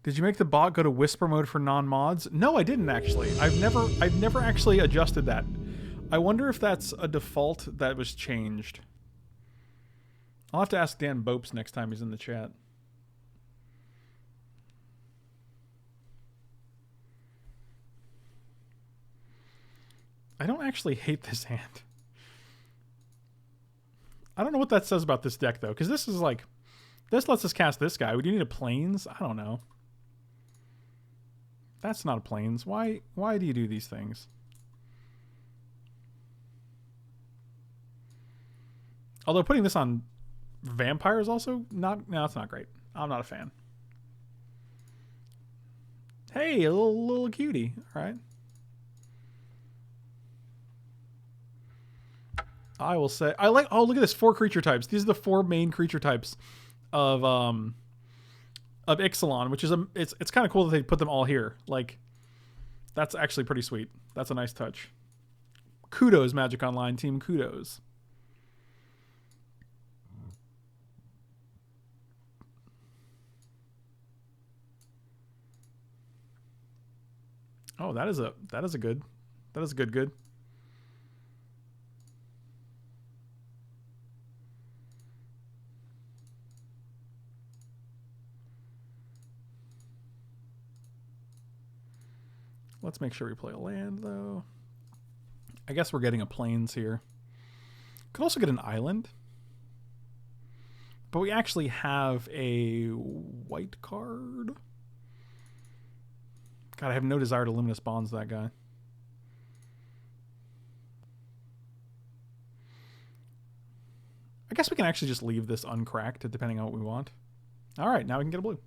Did you make the bot go to whisper mode for non-mods? No, I didn't actually. I've never actually adjusted that. I wonder if that's a default that was changed. I'll have to ask Dan Bopes next time he's in the chat. I don't actually hate this hand. I don't know what that says about this deck, though, because this is like... This lets us cast this guy. We do need a plains? I don't know. That's not a plains. Why do you do these things? Although putting this on vampire is also not... No, it's not great. I'm not a fan. Hey, a little cutie. All right. I will say... I like... Oh, look at this. 4 creature types. These are the 4 main creature types of Ixalan, which is... It's kind of cool that they put them all here. Like, that's actually pretty sweet. That's a nice touch. Kudos, Magic Online team. Kudos. Oh, that is a good. That is a good. Let's make sure we play a land, though. I guess we're getting a plains here. Could also get an island. But we actually have a white card. God, I have no desire to Luminous Bonds that guy. I guess we can actually just leave this uncracked, depending on what we want. All right, now we can get a blue.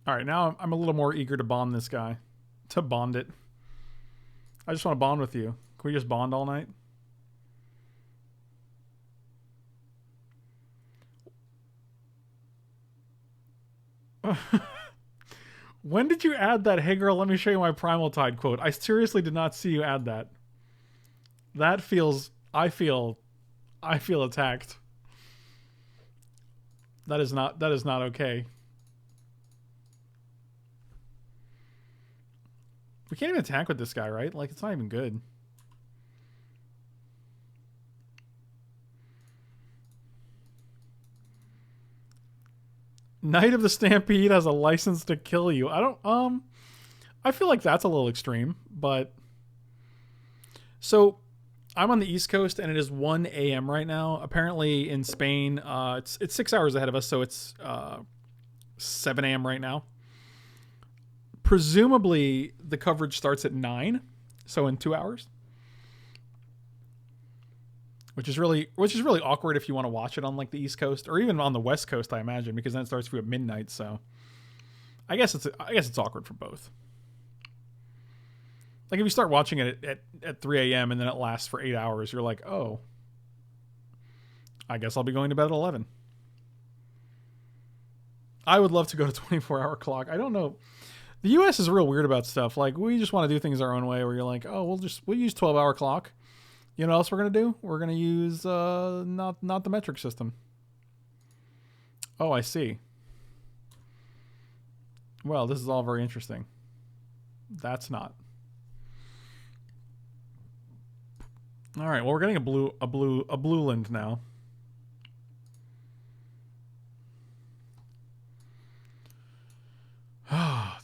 All right, now I'm a little more eager to bond this guy. To bond it. I just want to bond with you. Can we just bond all night? When did you add that, hey girl, let me show you my Primal Tide quote? I seriously did not see you add that. That feels... I feel attacked. That is not okay. We can't even attack with this guy, right? Like, it's not even good. Knight of the Stampede has a license to kill you. I don't, I feel like that's a little extreme, but... So, I'm on the East Coast, and it is 1 a.m. right now. Apparently, in Spain, it's 6 hours ahead of us, so it's 7 a.m. right now. Presumably, the coverage starts at 9, so in 2 hours. Which is really awkward if you want to watch it on like the East Coast or even on the West Coast, I imagine, because then it starts for you at midnight. So, I guess it's awkward for both. Like if you start watching it at 3 a.m. and then it lasts for 8 hours, you're like, oh, I guess I'll be going to bed at 11. I would love to go to 24-hour clock. I don't know. The U.S. is real weird about stuff. Like, we just want to do things our own way where you're like, oh, we'll use 12-hour clock. You know what else we're going to do? We're going to use not the metric system. Oh, I see. Well, this is all very interesting. That's not. All right, well, we're getting a blue land now.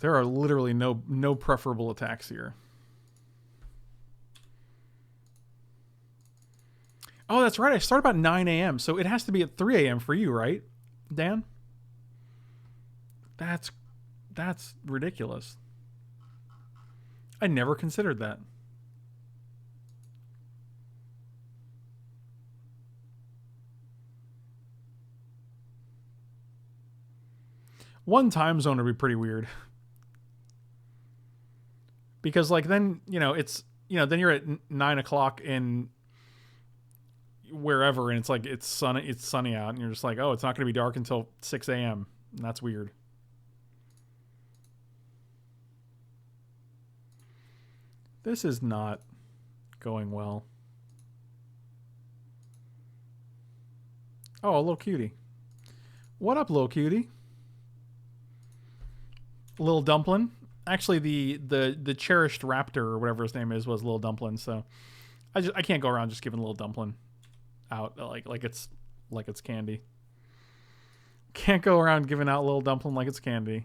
There are literally no preferable attacks here. Oh, that's right. I start about 9 a.m. So it has to be at 3 a.m. for you, right, Dan? That's ridiculous. I never considered that. One time zone would be pretty weird. Because like then, then you're at 9 o'clock in wherever and it's like it's sunny out and you're just like, oh, it's not going to be dark until 6 a.m. And that's weird. This is not going well. Oh, a little cutie. What up, little cutie? Little Dumpling. Actually, the cherished raptor or whatever his name is was Little Dumpling. So I can't go around just giving Little Dumpling out like it's candy. Can't go around giving out Little Dumpling like it's candy.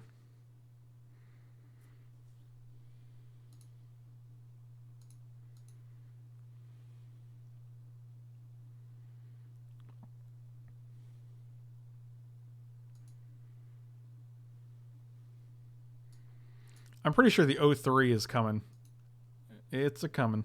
I'm pretty sure the 03 is coming. It's a coming.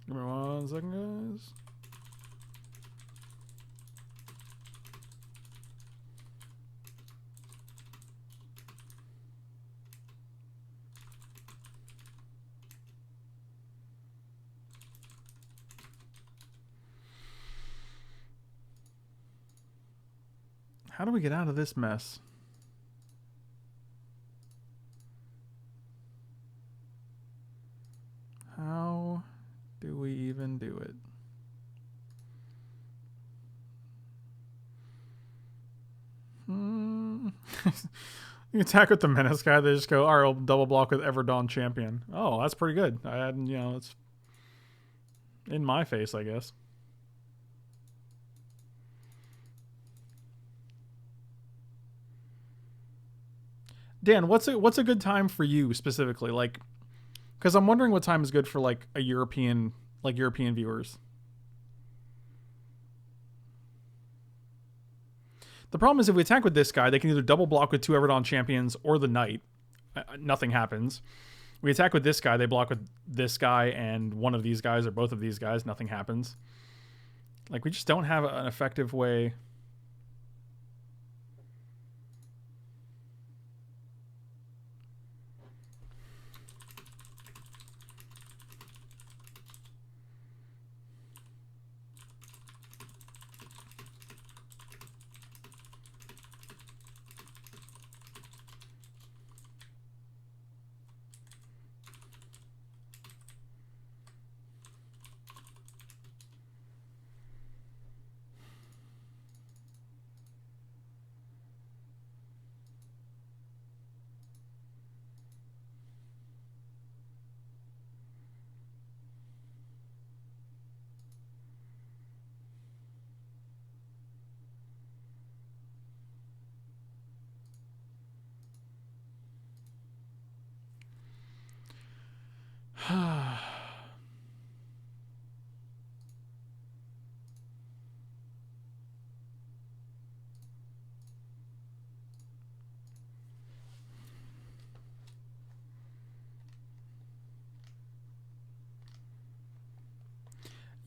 Give me 1 second, guys. How do we get out of this mess? How do we even do it? You attack with the menace guy, they just go, all right, I'll double block with Everdawn Champion. Oh, that's pretty good. I had, it's in my face, I guess. Dan, what's a good time for you specifically? Like, because I'm wondering what time is good for like a European viewers. The problem is if we attack with this guy, they can either double block with 2 Everdawn Champions or the Knight. Nothing happens. We attack with this guy, they block with this guy and one of these guys or both of these guys. Nothing happens. Like, we just don't have an effective way.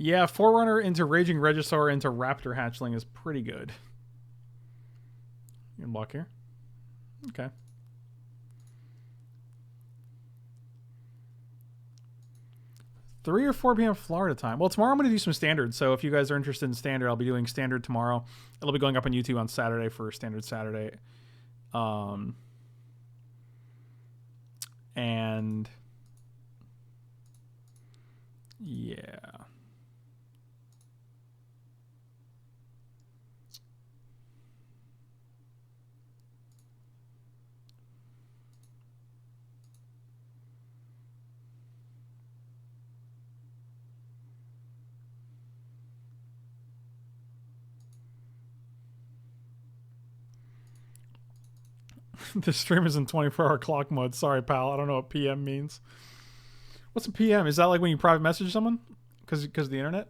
Yeah, Forerunner into Raging Regisaur into Raptor Hatchling is pretty good. You can block here. Okay. Three or 4 p.m. Florida time. Well, tomorrow I'm going to do some standard. So if you guys are interested in standard, I'll be doing standard tomorrow. It'll be going up on YouTube on Saturday for standard Saturday. And yeah. The stream is in 24-hour clock mode. Sorry, pal. I don't know what PM means. What's a PM? Is that like when you private message someone? Because of the internet?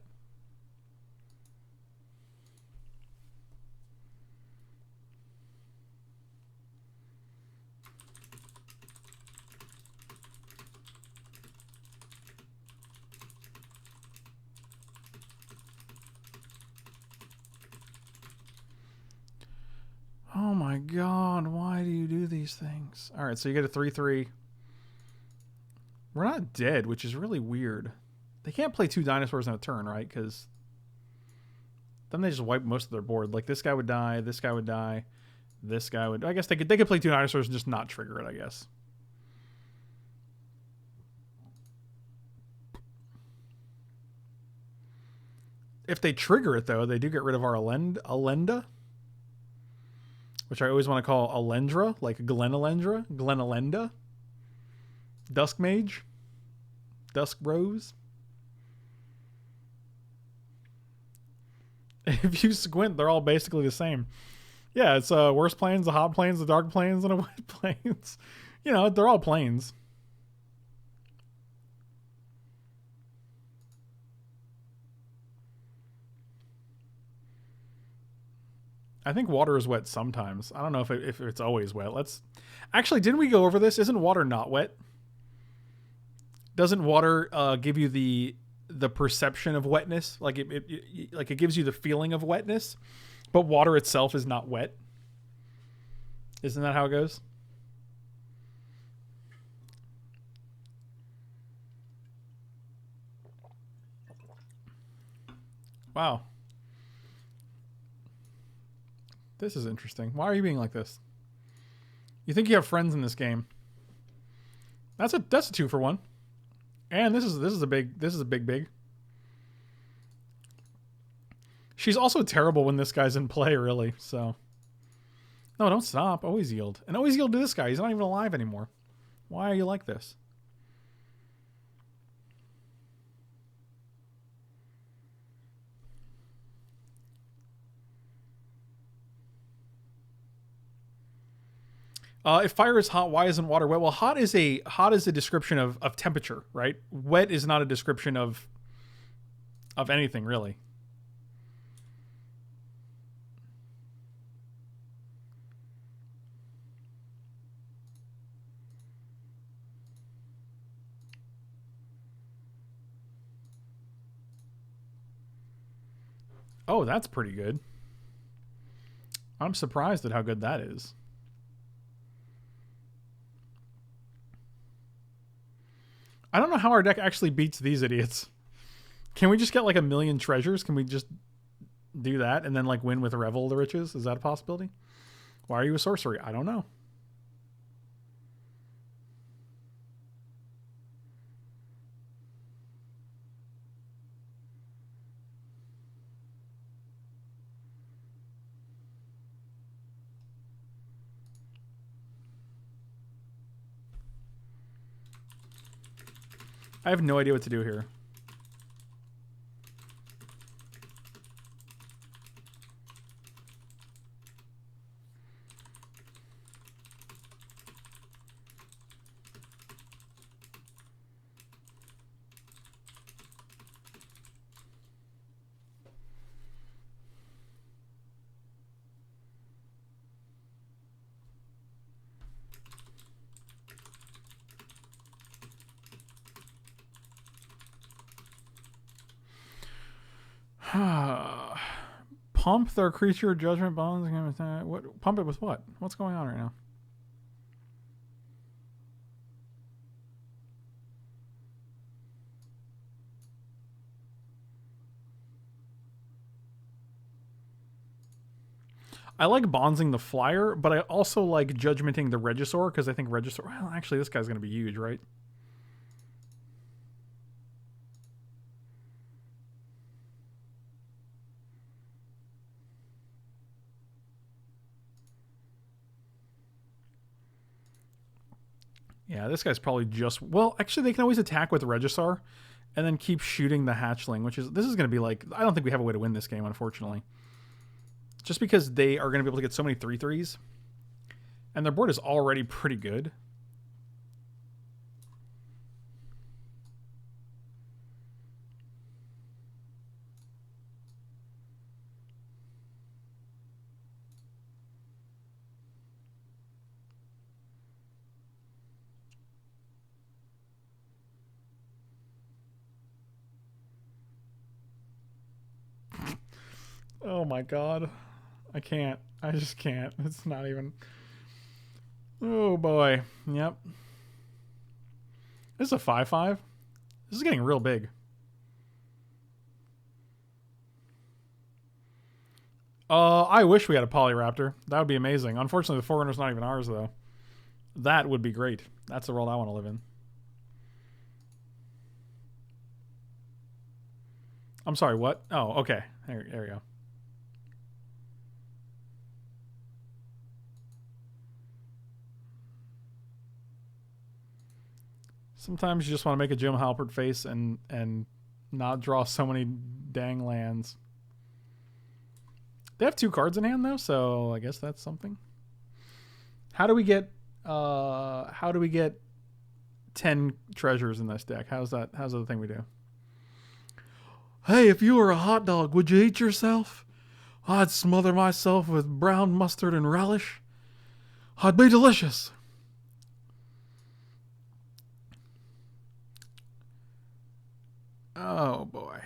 Oh my god, why do you do these things? Alright, so you get a 3-3. We're not dead, which is really weird. They can't play 2 dinosaurs in a turn, right? Because then they just wipe most of their board. Like, this guy would die, this guy would die, this guy would... I guess they could play 2 dinosaurs and just not trigger it, I guess. If they trigger it, though, they do get rid of our Alenda, which I always want to call Alendra, like Glenalenda, Dusk Mage, Dusk Rose. If you squint, they're all basically the same. Yeah, it's worse planes, the hot planes, the dark planes, and the white planes. You know, they're all planes. I think water is wet sometimes. I don't know if it's always wet. Let's actually, didn't we go over this? Isn't water not wet? Doesn't water give you the perception of wetness? Like it gives you the feeling of wetness, but water itself is not wet. Isn't that how it goes? Wow. This is interesting. Why are you being like this? You think you have friends in this game? That's a 2-for-1. And this is a big. She's also terrible when this guy's in play, really. So no, don't stop. Always yield. And always yield to this guy. He's not even alive anymore. Why are you like this? If fire is hot, why isn't water wet? Well, hot is a description of temperature, right? Wet is not a description of anything, really. Oh, that's pretty good. I'm surprised at how good that is. I don't know how our deck actually beats these idiots. Can we just get like 1,000,000 treasures? Can we just do that and then like win with Revel of the Riches? Is that a possibility? Why are you a sorcery? I don't know. I have no idea what to do here. Pump their creature judgment bones. What? Pump it with what? What's going on right now? I like bonzing the flyer, but I also like judgmenting the Regisaur because I think Regisaur. Well, actually, this guy's gonna be huge, right? Yeah, this guy's probably just... Well, actually, they can always attack with Regisaur and then keep shooting the hatchling, which is... This is going to be like... I don't think we have a way to win this game, unfortunately. Just because they are going to be able to get so many 3/3s. And their board is already pretty good. Oh my god. I can't. I just can't. It's not even... Oh boy. Yep. This is a 5/5. This is getting real big. I wish we had a Polyraptor. That would be amazing. Unfortunately, the Forerunner's not even ours, though. That would be great. That's the world I want to live in. I'm sorry, what? Oh, okay. There we go. Sometimes you just want to make a Jim Halpert face and not draw so many dang lands. They have 2 cards in hand though, so I guess that's something. How do we get 10 treasures in this deck? How's the thing we do? Hey, if you were a hot dog, would you eat yourself? I'd smother myself with brown mustard and relish. I'd be delicious. Oh boy.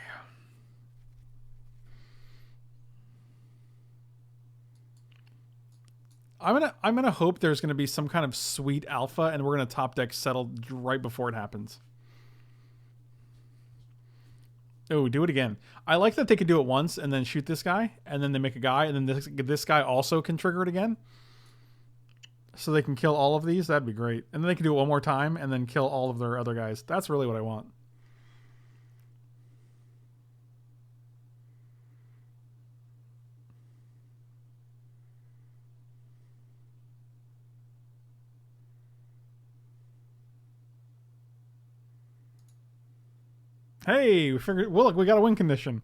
I'm gonna hope there's gonna be some kind of sweet alpha, and we're gonna top deck settle right before it happens. Oh, do it again. I like that they could do it once and then shoot this guy, and then they make a guy, and then this guy also can trigger it again. So they can kill all of these. That'd be great. And then they can do it one more time and then kill all of their other guys. That's really what I want. Hey, we figured. Well, look, we got a win condition.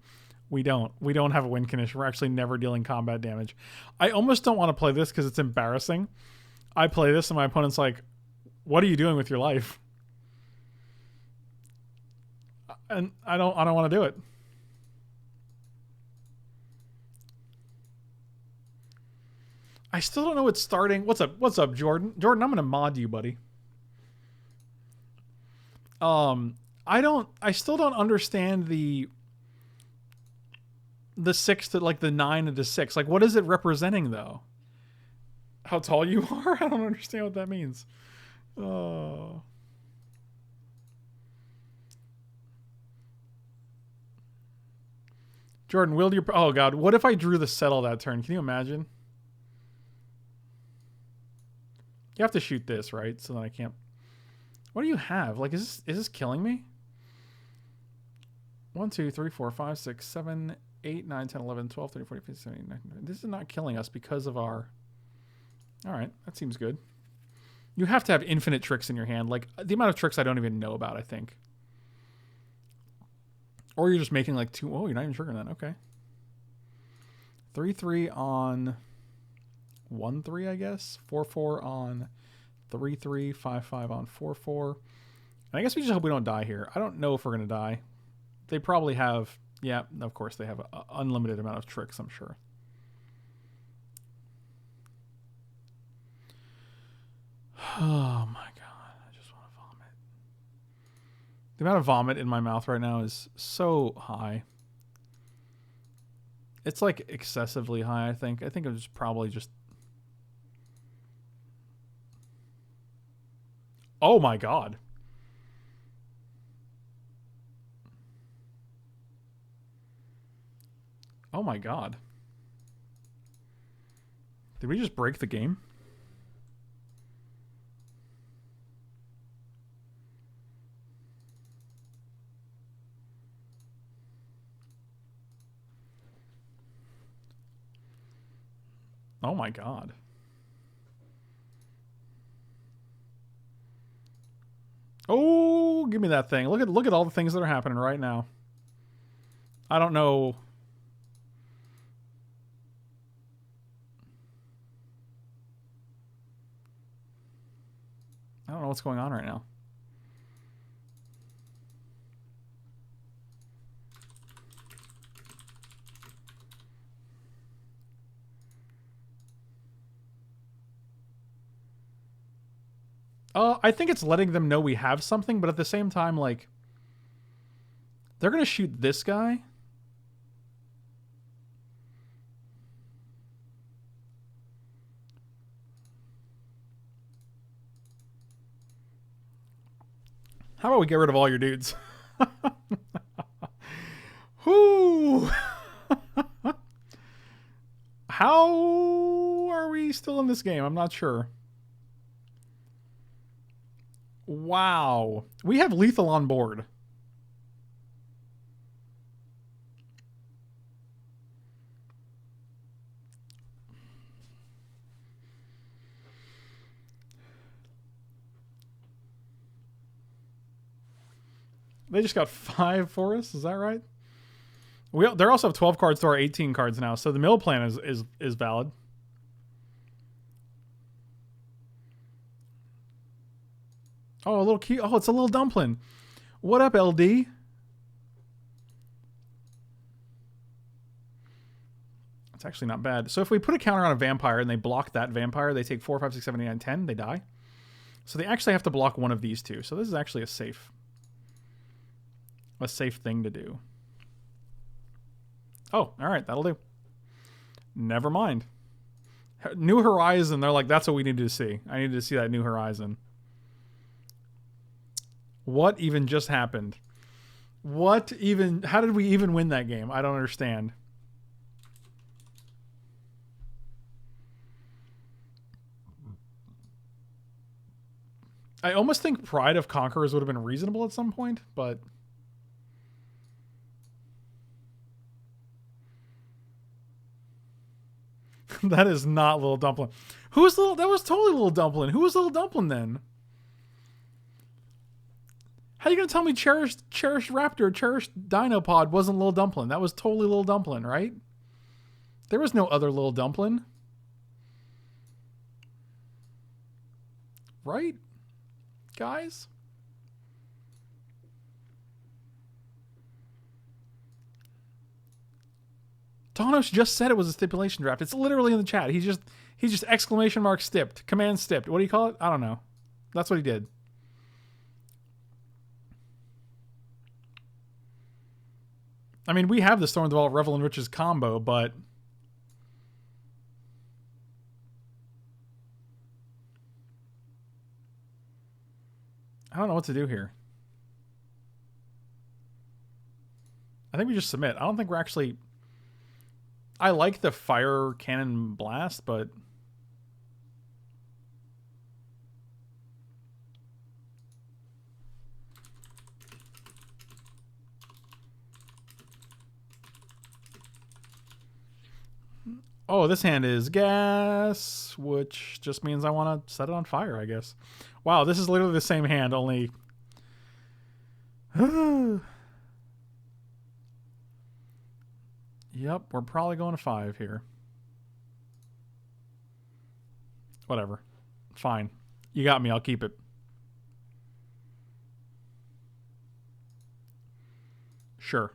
We don't. We don't have a win condition. We're actually never dealing combat damage. I almost don't want to play this because it's embarrassing. I play this and my opponent's like, "What are you doing with your life?" And I don't want to do it. I still don't know what's starting. What's up? What's up, Jordan? Jordan, I'm gonna mod you, buddy. I still don't understand the 6 to like the 9 to the 6. Like, what is it representing though? How tall you are? I don't understand what that means. Oh. Jordan, wield your... Oh, God. What if I drew the settle that turn? Can you imagine? You have to shoot this, right? So then I can't... What do you have? Like, is this killing me? 1, 2, 3, 4, 5, 6, 7, 8, 9, 10, 11, 12, 13, 14, 15, 16, 17, 19. This is not killing us because of our... All right. That seems good. You have to have infinite tricks in your hand. Like, the amount of tricks I don't even know about, I think. Or you're just making like 2... Oh, you're not even triggering that. Okay. 3/3 on 1/3, I guess. 4/4 on 3/3. 5/5 on 4/4. And I guess we just hope we don't die here. I don't know if we're going to die. They probably have... Yeah, of course, they have an unlimited amount of tricks, I'm sure. Oh, my God. I just want to vomit. The amount of vomit in my mouth right now is so high. It's like excessively high, I think. I think it was probably just... Oh, my God. Oh, my God. Did we just break the game? Oh my god. Oh, give me that thing. Look at all the things that are happening right now. I don't know. I don't know what's going on right now. I think it's letting them know we have something, but at the same time, like, they're going to shoot this guy. How about we get rid of all your dudes? Whoo! How are we still in this game? I'm not sure. Wow. We have lethal on board. They just got 5 for us. Is that right? They also have 12 cards to our 18 cards now, so the mill plan is valid. Oh, a little cute. Oh, it's a little dumpling. What up, LD? It's actually not bad. So if we put a counter on a vampire and they block that vampire, they take 4, 5, 6, 7, 8, 9, 10. They die. So they actually have to block one of these two. So this is actually a safe thing to do. Oh, all right. That'll do. Never mind. New Horizon. They're like, that's what we needed to see. I needed to see that New Horizon. What even just happened? How did we even win that game? I don't understand. I almost think Pride of Conquerors would have been reasonable at some point, but that is not Little Dumpling. That was totally Little Dumpling. Who was Little Dumpling then? How are you going to tell me Cherished Raptor, Cherished Dinopod wasn't Little Dumpling? That was totally Little Dumpling, right? There was no other Little Dumpling. Right? Guys? Thanos just said it was a stipulation draft. It's literally in the chat. He's just exclamation mark stipped. Command stipped. What do you call it? I don't know. That's what he did. I mean, we have the Storm Develop Revel and Riches combo, but I don't know what to do here. I think we just submit. I don't think we're actually... I like the Fire Cannon Blast, but... Oh, this hand is gas, which just means I want to set it on fire, I guess. Wow, this is literally the same hand, only... Yep, we're probably going to 5 here. Whatever. Fine. You got me, I'll keep it. Sure.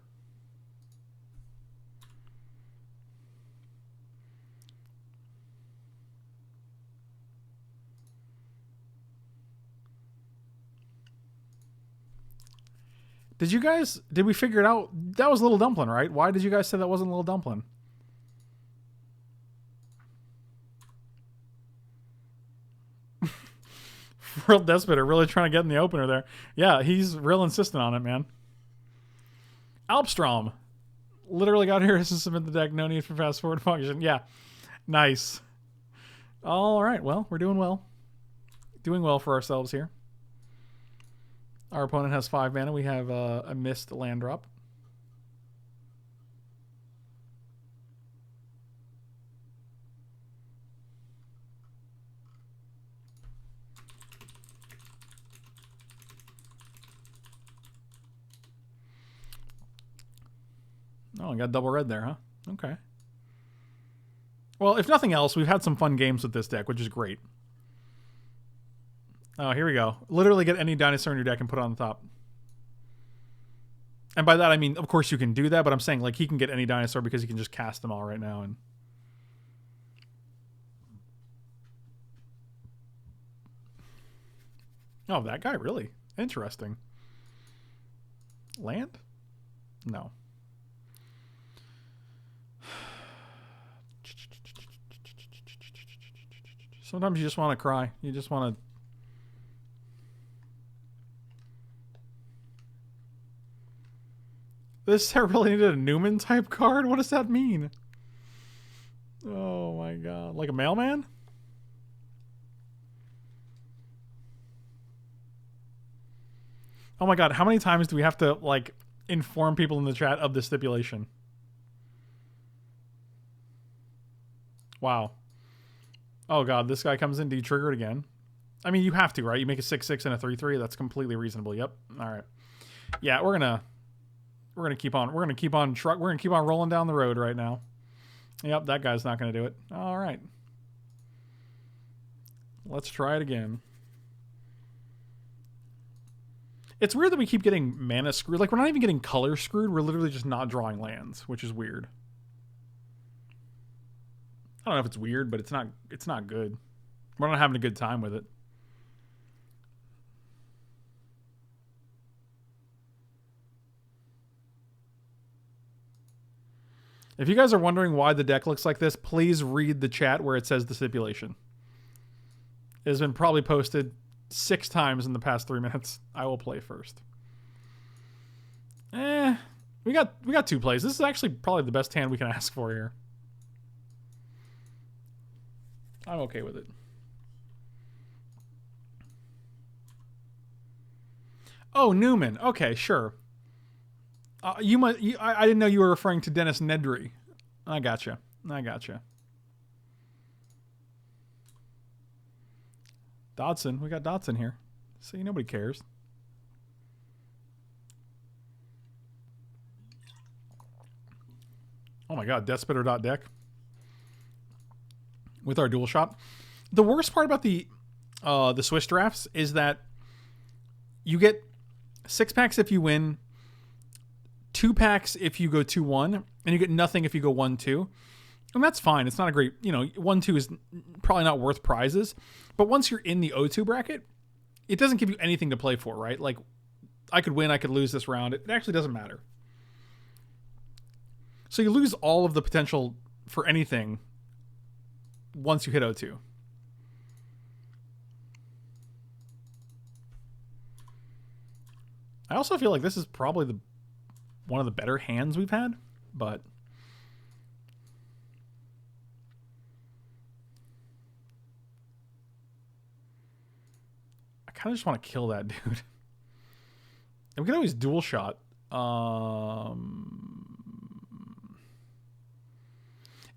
Did we figure it out? That was Little Dumpling, right? Why did you guys say that wasn't Little Dumpling? Real Despoter, really trying to get in the opener there. Yeah, he's real insistent on it, man. Alpstrom. Literally got here to submit the deck. No need for fast forward function. Yeah. Nice. All right, well, we're doing well. Doing well for ourselves here. Our opponent has 5 mana. We have a missed land drop. Oh, I got double red there, huh? Okay. Well, if nothing else, we've had some fun games with this deck, which is great. Oh, here we go. Literally get any dinosaur in your deck and put it on the top. And by that, I mean, of course you can do that, but I'm saying, like, he can get any dinosaur because he can just cast them all right now. And oh, that guy, really? Interesting. Land? No. Sometimes you just want to cry. You just want to... This set really needed a Newman type card? What does that mean? Oh my god. Like a mailman? Oh my god, how many times do we have to, like, inform people in the chat of the stipulation? Wow. Oh god, this guy comes in. Do you trigger it again? I mean, you have to, right? You make a 6/6 and a 3/3. That's completely reasonable. Yep. All right. Yeah, we're gonna keep on rolling down the road right now. Yep, that guy's not gonna do it. All right. Let's try it again. It's weird that we keep getting mana screwed. Like, we're not even getting color screwed. We're literally just not drawing lands, which is weird. I don't know if it's weird, but it's not good. We're not having a good time with it. If you guys are wondering why the deck looks like this, please read the chat where it says the stipulation. It has been probably posted 6 times in the past 3 minutes. I will play first. We got 2 plays. This is actually probably the best hand we can ask for here. I'm okay with it. Oh, Newman. Okay, sure. I didn't know you were referring to Dennis Nedry. I gotcha. Dodson. We got Dodson here. See, nobody cares. Oh my god, Deathspitter.deck. With our dual shot. The worst part about the Swiss drafts is that you get 6 packs if you win, 2 packs if you go 2-1, and you get nothing if you go 1-2. And that's fine. It's not a great, 1-2 is probably not worth prizes. But once you're in the O2 bracket, it doesn't give you anything to play for, right? Like, I could win, I could lose this round. It actually doesn't matter. So you lose all of the potential for anything once you hit O2. I also feel like this is probably one of the better hands we've had, but I kind of just want to kill that dude. And we can always dual shot.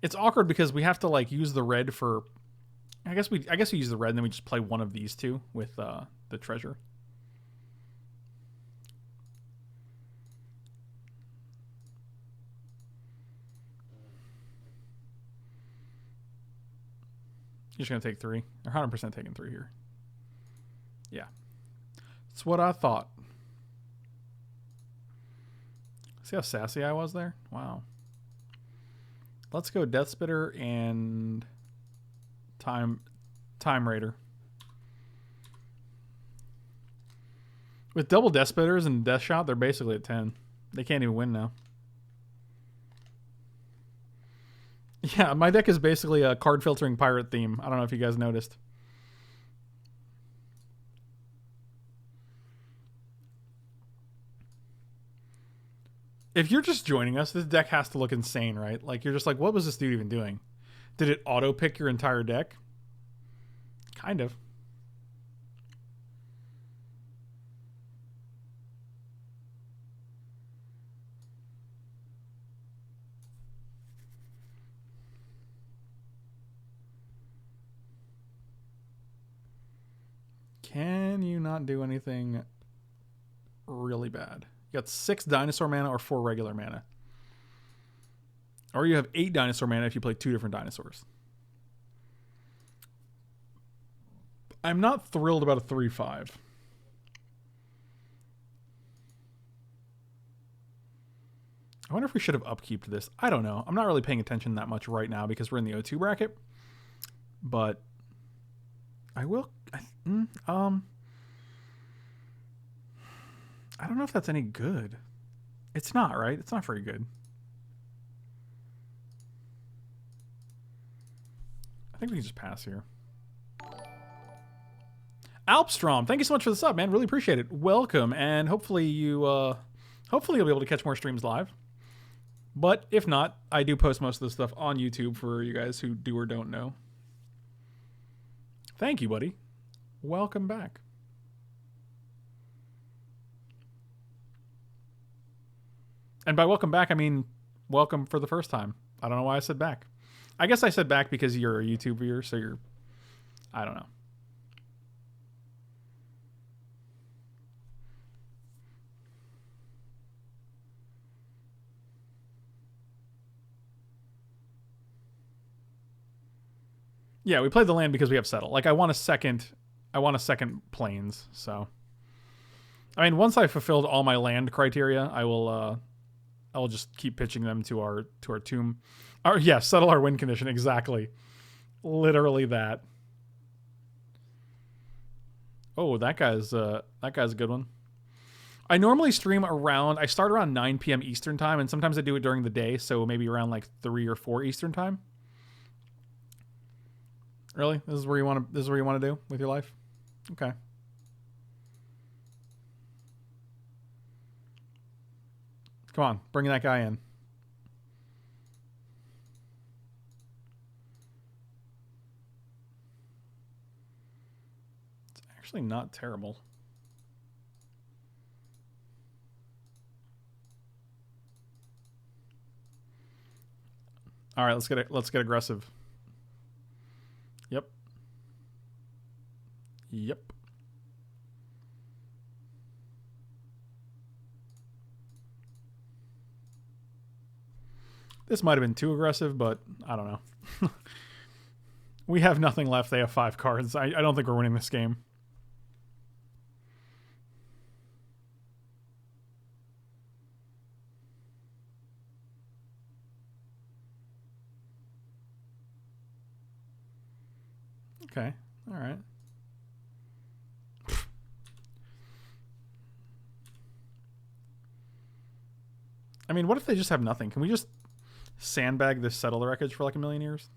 It's awkward because we have to, like, use the red for... I guess we use the red and then we just play one of these two with the treasure. You're just going to take 3. You're 100% taking 3 here. Yeah. That's what I thought. See how sassy I was there? Wow. Let's go Death Spitter and Time Raider. With double Death Spitters and Death Shot, they're basically at 10. They can't even win now. Yeah, my deck is basically a card filtering pirate theme. I don't know if you guys noticed. If you're just joining us, this deck has to look insane, right? Like, you're just like, what was this dude even doing? Did it auto-pick your entire deck? Kind of. Can you not do anything really bad? You got 6 dinosaur mana or 4 regular mana. Or you have 8 dinosaur mana if you play 2 different dinosaurs. I'm not thrilled about a 3/5. I wonder if we should have upkeeped this. I don't know. I'm not really paying attention that much right now because we're in the O2 bracket. But I will... I don't know if that's any good. It's not, right? It's not very good. I think we can just pass here. Alpstrom, thank you so much for the sub, man. Really appreciate it. Welcome, and hopefully you'll be able to catch more streams live. But if not, I do post most of this stuff on YouTube for you guys who do or don't know. Thank you, buddy. Welcome back. And by welcome back, I mean welcome for the first time. I don't know why I said back. I guess I said back because you're a YouTube viewer, so you're... I don't know. Yeah, we played the land because we have settle. Like I want a second plains, so I mean once I fulfilled all my land criteria, I will just keep pitching them to our tomb. Settle our win condition, exactly. Literally that. Oh, that guy's a good one. I normally stream I start around 9 p.m. Eastern time, and sometimes I do it during the day, so maybe around like 3 or 4 Eastern time. Really? This is where you want to do with your life? Okay. Come on, bring that guy in. It's actually not terrible. All right, let's get aggressive. Yep. This might have been too aggressive, but I don't know. We have nothing left. They have 5 cards. I don't think we're winning this game. Okay. All right. I mean, what if they just have nothing? Can we just sandbag this settle the wreckage for like a million years?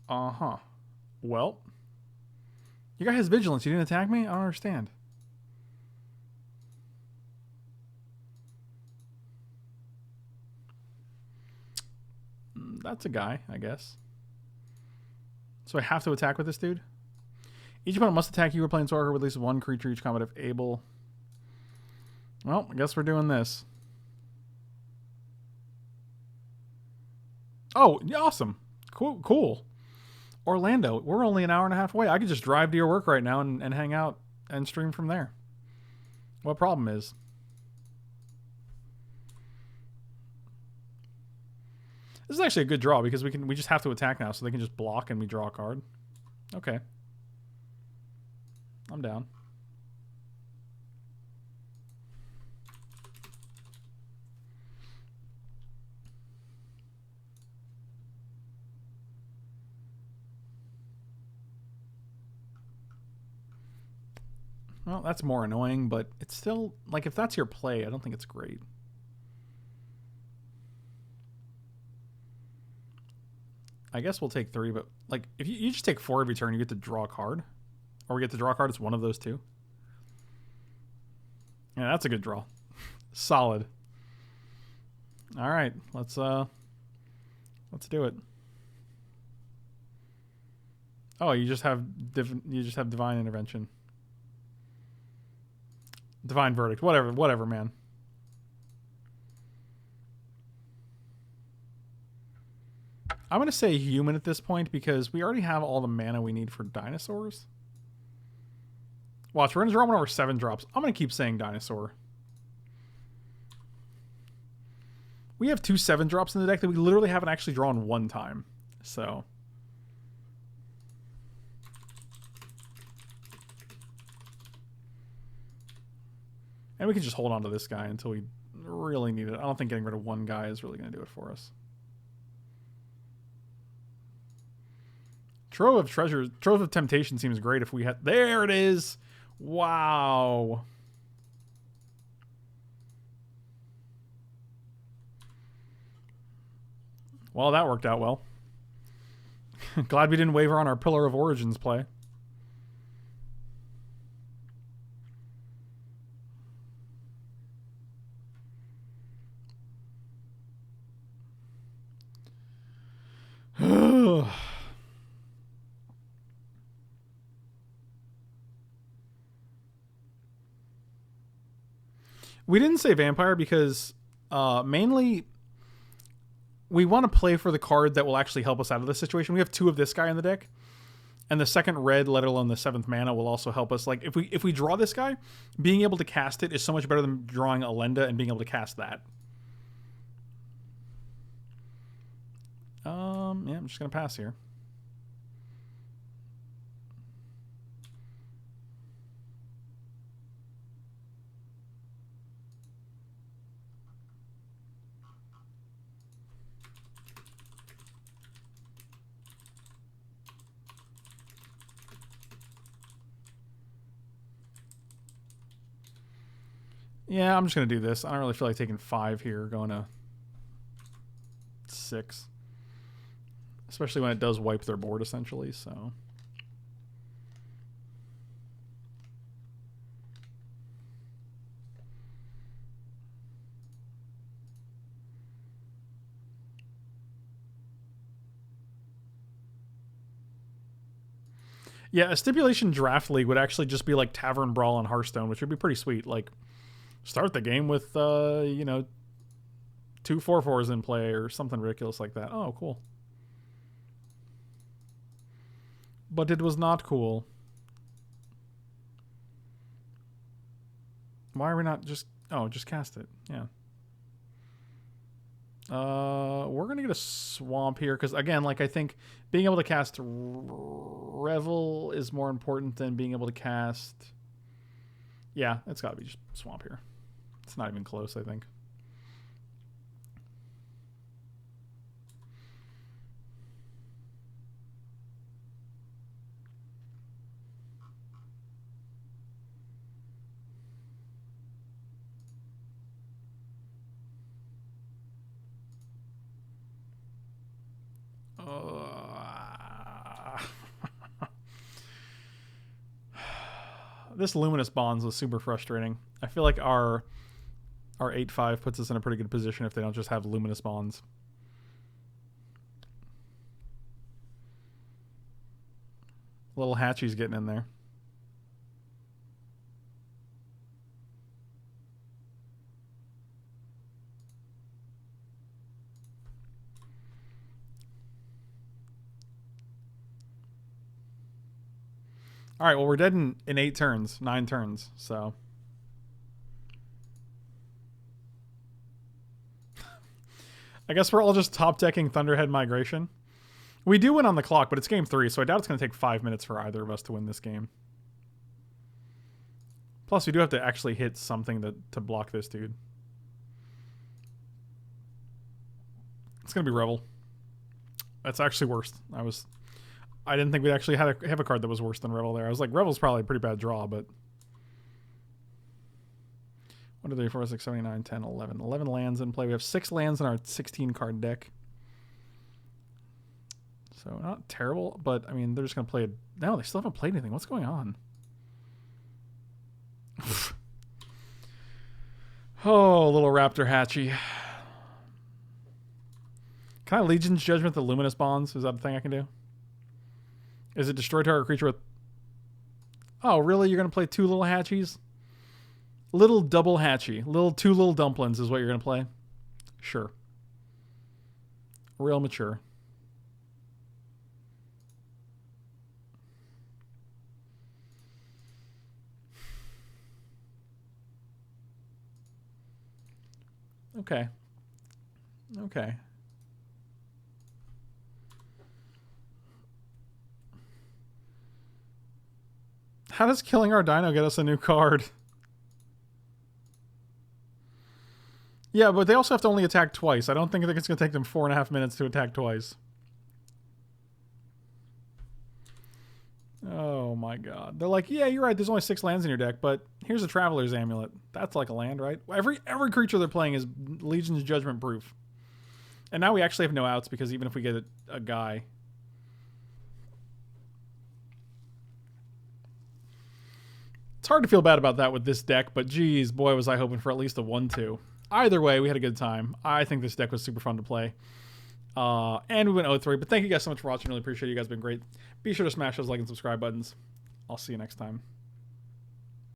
Uh-huh. Well, your guy has vigilance. You didn't attack me? I don't understand. That's a guy, I guess. So I have to attack with this dude? Each opponent must attack you or Planeswalker with at least 1 creature each combat if able. Well, I guess we're doing this. Oh, awesome. Cool. Orlando, we're only an hour and a half away. I could just drive to your work right now and hang out and stream from there. What problem is? This is actually a good draw because we just have to attack now, so they can just block and we draw a card. Okay. I'm down. Well, that's more annoying, but it's still, like, if that's your play, I don't think it's great. I guess we'll take 3, but, like, if you just take 4 every turn, you get to draw a card. Or we get to draw a card, it's one of those two. Yeah, that's a good draw. Solid. All right, let's do it. Oh, you just have divine intervention. Divine verdict. Whatever, man. I'm going to say human at this point because we already have all the mana we need for dinosaurs. Watch, we're going to draw one over 7 drops. I'm going to keep saying dinosaur. We have 2 7 drops in the deck that we literally haven't actually drawn one time. So. And we can just hold on to this guy until we really need it. I don't think getting rid of one guy is really going to do it for us. Trove of Treasure, Trove of Temptation seems great if we had... There it is! Wow. Well, that worked out well. Glad we didn't waver on our Pillar of Origins play. We didn't say Vampire because mainly we want to play for the card that will actually help us out of this situation. We have 2 of this guy in the deck, and the second red, let alone the 7th mana, will also help us. Like if we draw this guy, being able to cast it is so much better than drawing a Lenda and being able to cast that. Yeah, I'm just gonna pass here. Yeah, I'm just going to do this. I don't really feel like taking 5 here, going to 6. Especially when it does wipe their board, essentially, so... Yeah, a stipulation draft league would actually just be like Tavern Brawl on Hearthstone, which would be pretty sweet. Like, start the game with, you know, 2 4/4s in play or something ridiculous like that. Oh, cool. But it was not cool. Why are we not just... Oh, just cast it. Yeah. We're going to get a swamp here because, again, like I think being able to cast Revel is more important than being able to cast... Yeah, it's got to be just swamp here. It's not even close, I think. This Luminous Bonds was super frustrating. I feel like our 8/5 puts us in a pretty good position if they don't just have Luminous Bonds. Little Hatchie's getting in there. All right, well, we're dead in 8 turns, 9 turns, so. I guess we're all just top-decking Thunderhead Migration. We do win on the clock, but it's game 3, so I doubt it's going to take 5 minutes for either of us to win this game. Plus, we do have to actually hit something to block this dude. It's going to be Revel. That's actually worse. I didn't think we'd actually have a card that was worse than Revel there. I was like, Revel's probably a pretty bad draw, but... 1, 2, 3, 4, 6, 7, 8, 9, 10, 11. 11 lands in play. We have 6 lands in our 16-card deck. So, not terrible, but, I mean, they're just going to play it. No, they still haven't played anything. What's going on? Oh, little raptor hatchy. Can I Legion's Judgment the Luminous Bonds? Is that a thing I can do? Is it destroy target creature with... Oh, really? You're going to play 2 little hatchies? Little double hatchy. 2 little dumplings is what you're going to play? Sure. Real mature. Okay. Okay. How does killing our dino get us a new card? Yeah, but they also have to only attack twice. I don't think it's going to take them 4.5 minutes to attack twice. Oh my god. They're like, yeah, you're right, there's only 6 lands in your deck, but here's a Traveler's Amulet. That's like a land, right? Every creature they're playing is Legion's Judgment proof. And now we actually have no outs because even if we get a guy... It's hard to feel bad about that with this deck, but geez, boy, was I hoping for at least a 1-2. Either way, we had a good time. I think this deck was super fun to play. And we went 0-3, but thank you guys so much for watching. Really appreciate it. You guys have been great. Be sure to smash those like and subscribe buttons. I'll see you next time.